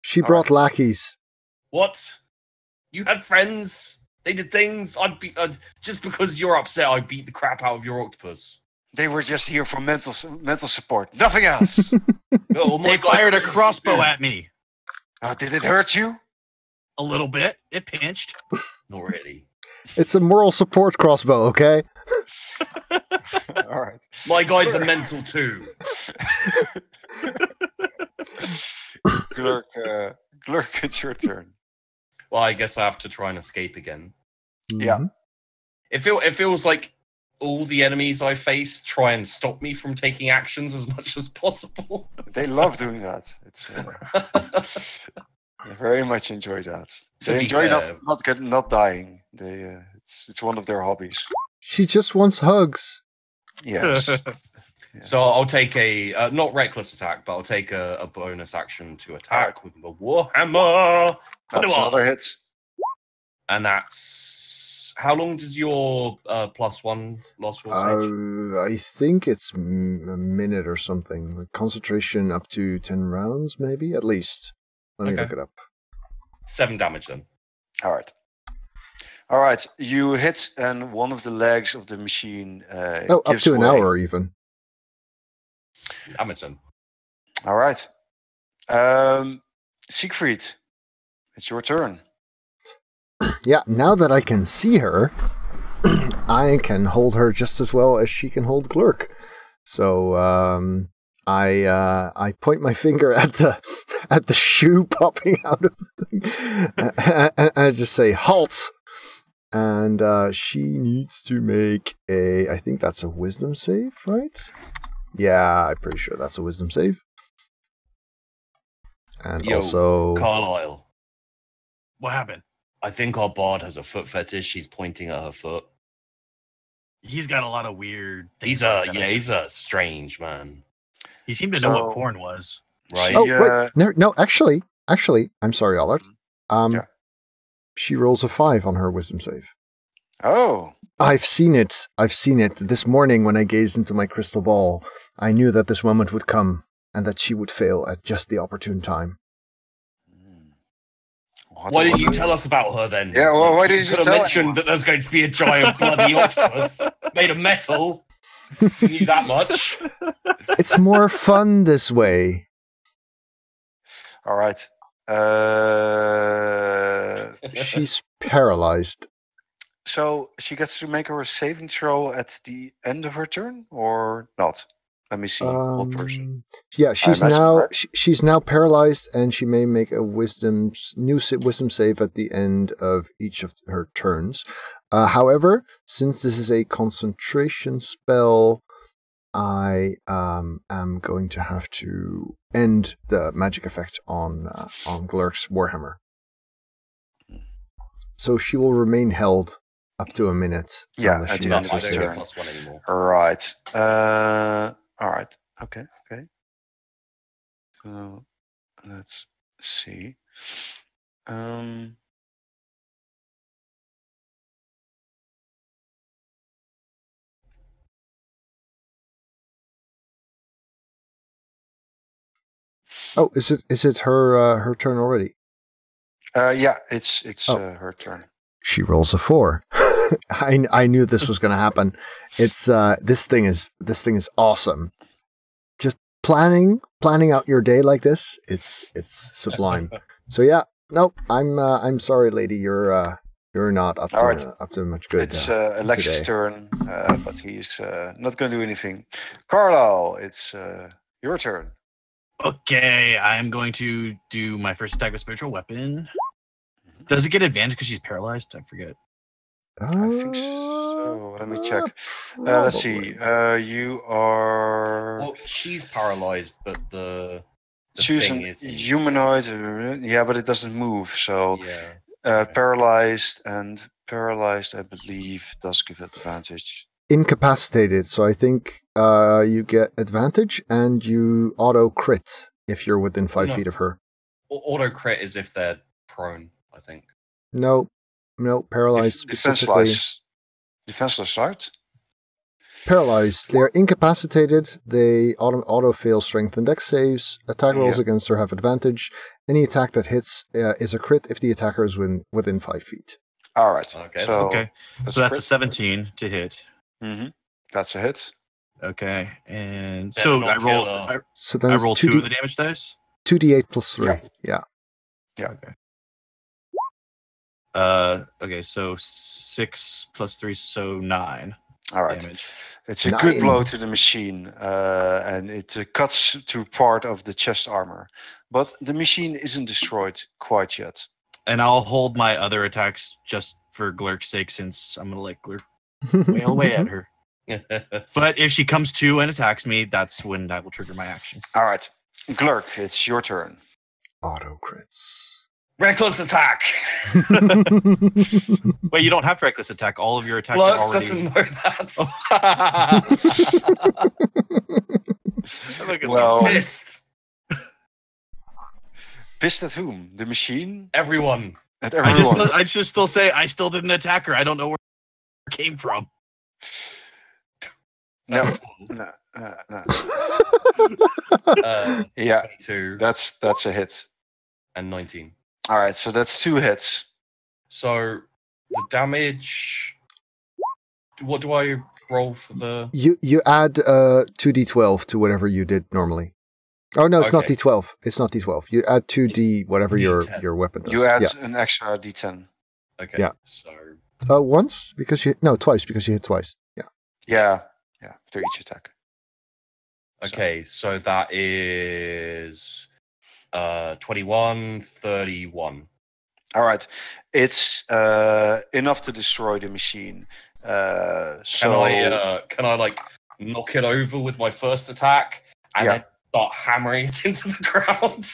She brought lackeys. What? You had friends. They did things. Just because you're upset, I beat the crap out of your octopus. They were just here for mental support. Nothing else. They fired a crossbow at me. Oh, did it hurt you? A little bit. It pinched. Not really. It's a moral support crossbow, okay? All right. My guys are mental too. Glurke, it's your turn. Well, I guess I have to try and escape again. Yeah. It feels like all the enemies I face try and stop me from taking actions as much as possible. They love doing that. It's they very much enjoy that. They enjoy not dying. It's one of their hobbies. She just wants hugs. Yes. Yeah. So I'll take a not reckless attack, but I'll take a bonus action to attack with the Warhammer. That's another hit. And that's how long does your +1 loss will save? I think it's a minute or something. Concentration up to 10 rounds, maybe at least. Let me look it up. 7 damage then. All right. You hit, and one of the legs of the machine. Up to an hour even. Damage then. All right. Siegfried, it's your turn. Yeah, now that I can see her, I can hold her just as well as she can hold Glurke. So I point my finger at the shoe popping out of the thing, and I just say halt. And she needs to make I think that's a wisdom save, right? Yeah, I'm pretty sure that's a wisdom save. And also... Carlisle. What happened? I think our bard has a foot fetish. She's pointing at her foot. He's got a lot of weird things. He's a strange man. He seemed to know what porn was. Right? Wait. No, actually, I'm sorry, Allard. She rolls a 5 on her wisdom save. Oh. I've seen it. This morning when I gazed into my crystal ball, I knew that this moment would come and that she would fail at just the opportune time. Why didn't you tell us about her then? Yeah, well, why didn't you could have mentioned that there's going to be a giant bloody octopus made of metal? You knew that much. It's more fun this way. All right. She's paralyzed. So she gets to make her a saving throw at the end of her turn, or not? Let me see. What person? Yeah, she's now paralyzed, and she may make a wisdom save at the end of each of her turns. However, since this is a concentration spell, I am going to have to end the magic effect on Glurke's Warhammer. So she will remain held up to a minute. Yeah, at the end of her turn. Right. All right. Okay. So let's see. Oh, is it her turn already? Yeah, it's her turn. She rolls a 4. I knew this was going to happen. It's this thing is awesome. Just planning out your day like this, it's sublime. So yeah, nope. I'm sorry, lady. You're not up to much good. It's Alexis' turn, but he's not going to do anything. Carlisle, it's your turn. Okay, I'm going to do my first attack with spiritual weapon. Does it get advantage because she's paralyzed? I forget. I think so. Let me check. Let's see. You are. Well, she's paralyzed, but the choose thing a is humanoid. Yeah, but it doesn't move. So yeah. paralyzed, I believe, does give advantage. Incapacitated, so I think you get advantage and you auto crit if you're within 5 feet of her. Auto crit is if they're prone, I think. No, paralyzed specifically. Defenseless, right? Paralyzed. They're incapacitated. They auto fail strength and dex saves. Attack rolls against her have advantage. Any attack that hits is a crit if the attacker is within 5 feet. All right. Okay. So that's a 17 to hit. Mm-hmm. That's a hit. Okay, and so I roll. I roll 2 of the damage dice. 2d8 plus 3. Yeah. Okay. Okay, so 6 plus 3, so 9. All right. Damage. It's a good blow to the machine, and it cuts to part of the chest armor. But the machine isn't destroyed quite yet. And I'll hold my other attacks just for Glurke's sake, since I'm gonna let Glurke wail away at her. But if she comes to and attacks me, that's when I will trigger my action. All right, Glurke, it's your turn. Auto crits. Reckless attack. Wait, you don't have to reckless attack. All of your attacks are already. Doesn't know that. Well, pissed. Pissed at whom? The machine? Everyone. At everyone. I just still say I still didn't attack her. I don't know where it came from. No. Yeah, 22 that's a hit. and 19. All right, so that's 2 hits. So the damage. What do I roll for the? You add 2d12 to whatever you did normally. Oh no, it's not d12. It's not d12. You add 2d whatever your weapon does. You add an extra d10. Okay. Yeah. So once because twice because you hit twice. Yeah, for each attack. Okay, so that is 21, 31. All right, it's enough to destroy the machine. Can I like knock it over with my first attack and then start hammering it into the ground?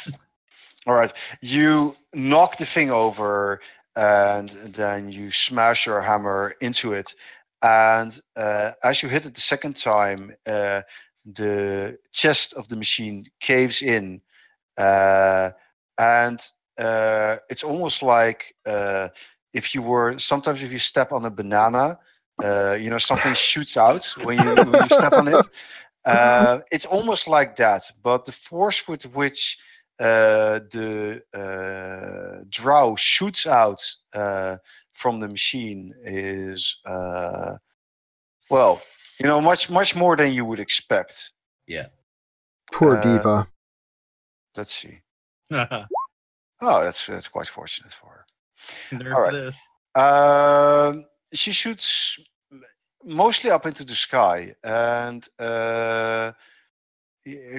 All right, you knock the thing over and then you smash your hammer into it. And as you hit it the second time, the chest of the machine caves in. And it's almost like if you step on a banana, something shoots out when you step on it. It's almost like that, but the force with which the drow shoots out from the machine is much more than you would expect. Yeah. Poor diva. Let's see. Oh, that's quite fortunate for her. All right. She shoots mostly up into the sky and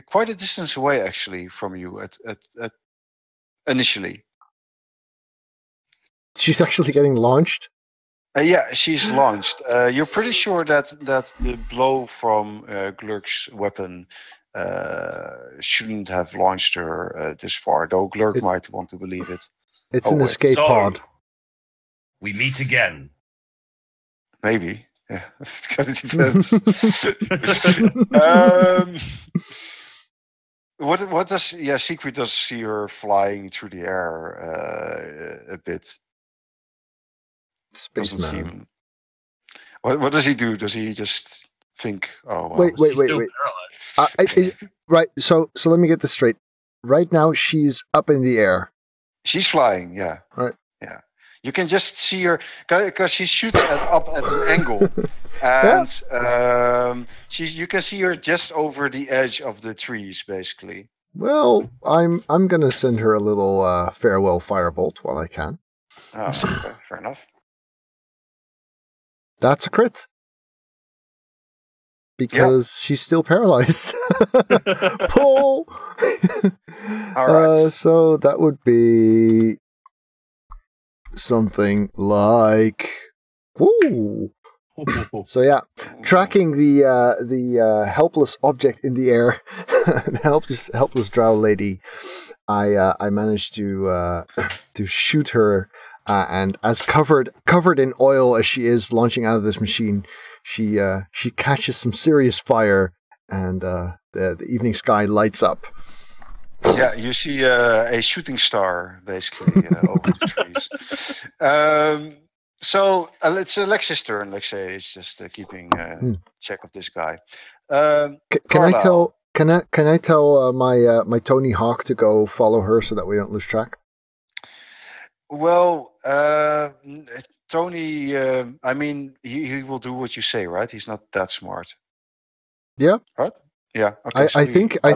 quite a distance away, actually, from you. At initially, she's actually getting launched. Yeah, she's launched. You're pretty sure that the blow from Glurke's weapon shouldn't have launched her this far, though Glurke might want to believe it. It's an escape pod. We meet again. Maybe. Yeah, it kind of depends. What does Secret does see her flying through the air a bit. Spaceman. What does he do? Does he just think, oh, wow. Wait. Right, so let me get this straight. Right now, she's up in the air. She's flying, yeah. Right. Yeah. You can just see her because she shoots up at an angle, and you can see her just over the edge of the trees, basically. Well, I'm gonna send her a little farewell firebolt while I can. Oh, okay, fair enough. That's a crit. Because she's still paralyzed. Pull! All right. So that would be something like... Woo! So yeah, tracking the helpless object in the air, the helpless drow lady, I managed to shoot her, and as covered in oil as she is launching out of this machine, she catches some serious fire, and the evening sky lights up. Yeah, you see a shooting star basically over the trees. So it's Alexis' turn. Let's say is just keeping check of this guy. Can I tell my Tony Hawk to go follow her so that we don't lose track? Well, Tony, I mean, he will do what you say, right? He's not that smart. Yeah. Right? Yeah. Okay, I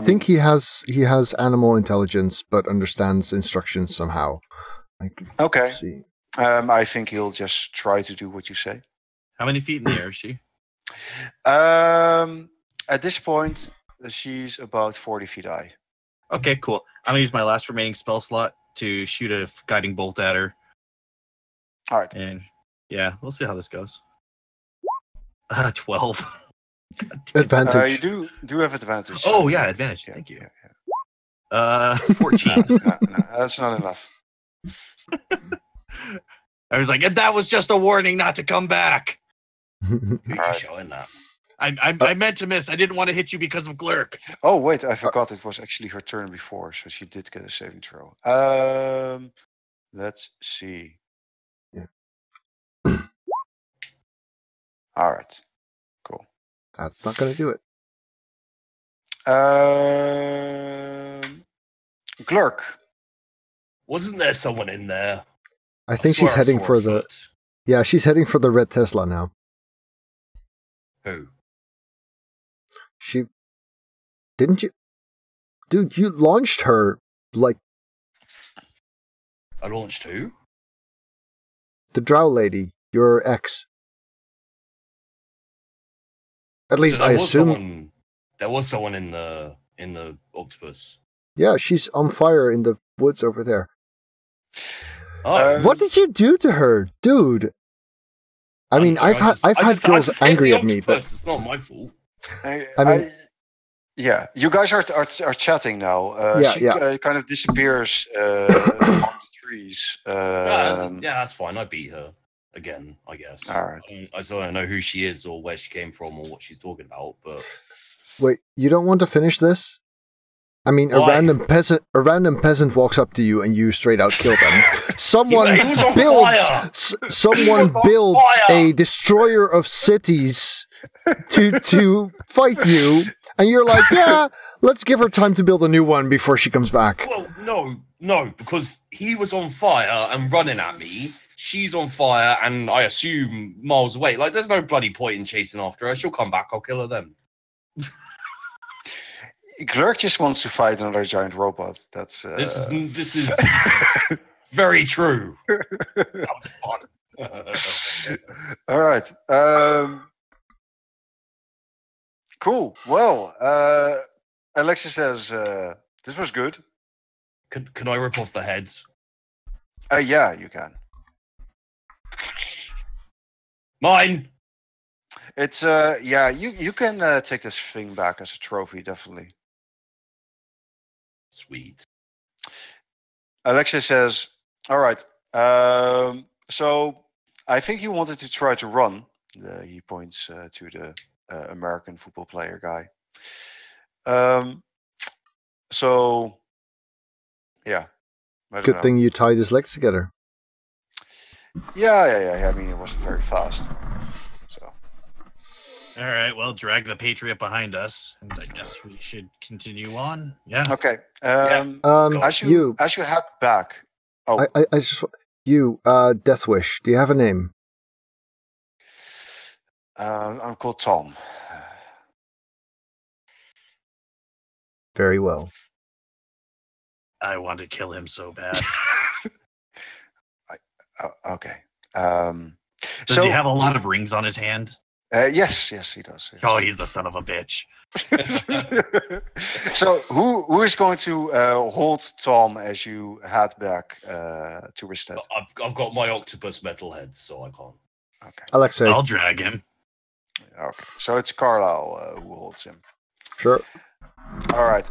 think he has animal intelligence, but understands instructions somehow. Okay. Let's see. I think he'll just try to do what you say. How many feet in the air is she? At this point, she's about 40 feet high. Okay, cool. I'm gonna use my last remaining spell slot to shoot a guiding bolt at her. All right. And yeah, we'll see how this goes. 12. Advantage. You do have advantage. Oh yeah, advantage. Yeah, Thank you. Yeah. 14. No, that's not enough. I was like, and that was just a warning not to come back. Who are you Alright. showing that? I meant to miss. I didn't want to hit you because of Glurke. Oh wait, I forgot it was actually her turn before, so she did get a saving throw. Let's see. Yeah. All right. Cool. That's not going to do it. Glurke. Wasn't there someone in there? I think swear she's I heading saw for a the... foot. Yeah, she's heading for the red Tesla now. Who? She... Didn't you... Dude, you launched her, like... I launched who? The drow lady, your ex. At least So I assume... there was someone in the octopus. Yeah, she's on fire in the woods over there. Oh, What did you do to her, dude? I mean, I've had girls angry at me, but it's not my fault. I mean, yeah, you guys are chatting now. Yeah, she yeah. kind of disappears among the trees. Yeah, that's fine. I beat her again, I guess. All right. I still don't know who she is or where she came from or what she's talking about, but wait, you don't want to finish this? I mean, Why? a random peasant walks up to you and you straight out kill them. Someone He was on builds fire. someone was on builds fire. a destroyer of cities to fight you, and you're like, yeah, let's give her time to build a new one before she comes back. well, no, because he was on fire and running at me. She's on fire, and I assume miles away. Like, there's no bloody point in chasing after her. She'll come back. I'll kill her then. Glurke just wants to fight another giant robot. That's This is very true. That was fun. all right. Cool. Well, Alexis says this was good. Can I rip off the heads? Yeah, you can. Mine. It's yeah, you can take this thing back as a trophy, definitely. Sweet. Alexis says, all right. So I think you wanted to try to run. He points to the American football player guy. So yeah. I don't Good know. thing you tied his legs together. Yeah. I mean, it wasn't very fast. So All right, well, drag the Patriot behind us, and I guess we should continue on. Yeah. okay. let's go. As you head back. Oh, I just You, Death Wish, do you have a name? I'm called Tom. Very well. I want to kill him so bad. Okay. Does he have a lot of rings on his hand? Yes, he does. Yes. Oh, he's a son of a bitch. So who is going to hold Tom as you head back to Risted? I've got my octopus metal head, so I can't. Okay. Alexei. I'll drag him. Okay. So it's Carlisle who holds him. Sure. All right.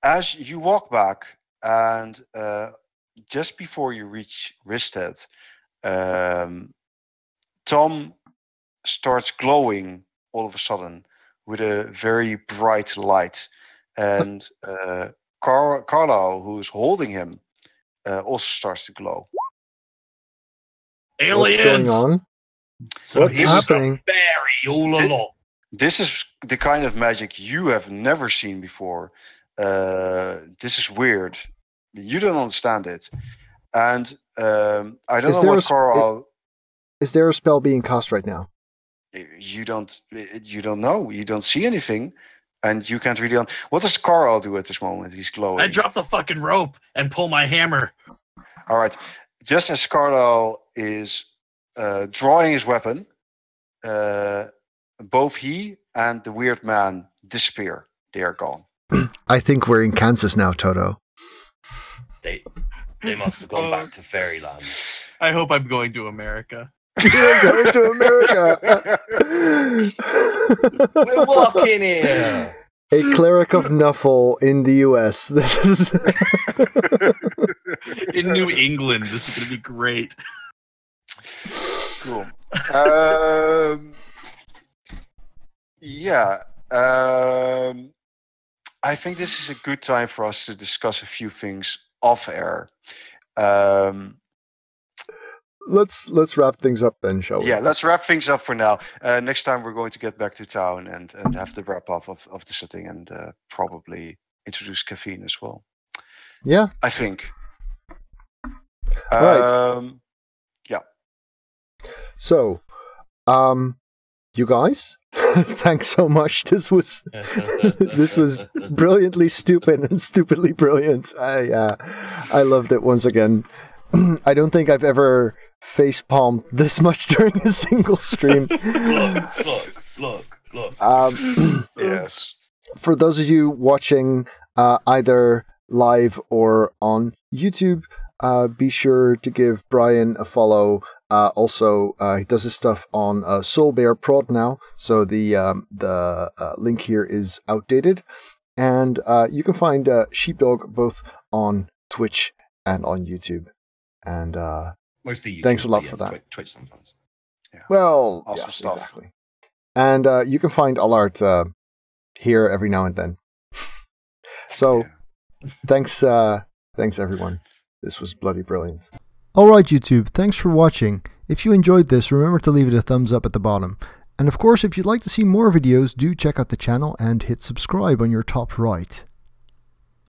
As you walk back, and just before you reach Risted, Tom starts glowing all of a sudden with a very bright light, and Carlisle, who is holding him, also starts to glow. Aliens! What's going on? So What's he's happening? Fairy all along. This is the kind of magic you have never seen before. This is weird. You don't understand it, and I don't know what Carlisle. Is there a spell being cast right now? You don't know. You don't see anything, and you can't really. What does Carlisle do at this moment? He's glowing. I drop the fucking rope and pull my hammer. All right. Just as Carlisle is drawing his weapon, both he and the weird man disappear. They are gone. I think we're in Kansas now, Toto. They must have gone back to fairyland. I hope I'm going to America. You're going to America. We're walking here. A cleric of Nuffle in the US. This is In New England, this is going to be great. Cool. Yeah. I think this is a good time for us to discuss a few things off air. Let's wrap things up then, shall we? Yeah, let's wrap things up for now. Next time we're going to get back to town and have the wrap up of the setting and probably introduce caffeine as well. Yeah. I think. Right. Yeah. So, you guys, thanks so much. This was brilliantly stupid and stupidly brilliant. I loved it once again. I don't think I've ever face palmed this much during a single stream. Look. Yes. For those of you watching either live or on YouTube, be sure to give Brian a follow. Also, he does his stuff on SoulBear Prod now, so the link here is outdated. And you can find Sheepdog both on Twitch and on YouTube. And Mostly YouTube, thanks a lot yeah, for that. Twitch sometimes. Yeah. Well, Awesome yes, stuff. exactly. And you can find Allard here every now and then. So, thanks everyone. This was bloody brilliant. Alright YouTube, thanks for watching. If you enjoyed this, remember to leave it a thumbs up at the bottom. And of course, if you'd like to see more videos, do check out the channel and hit subscribe on your top right.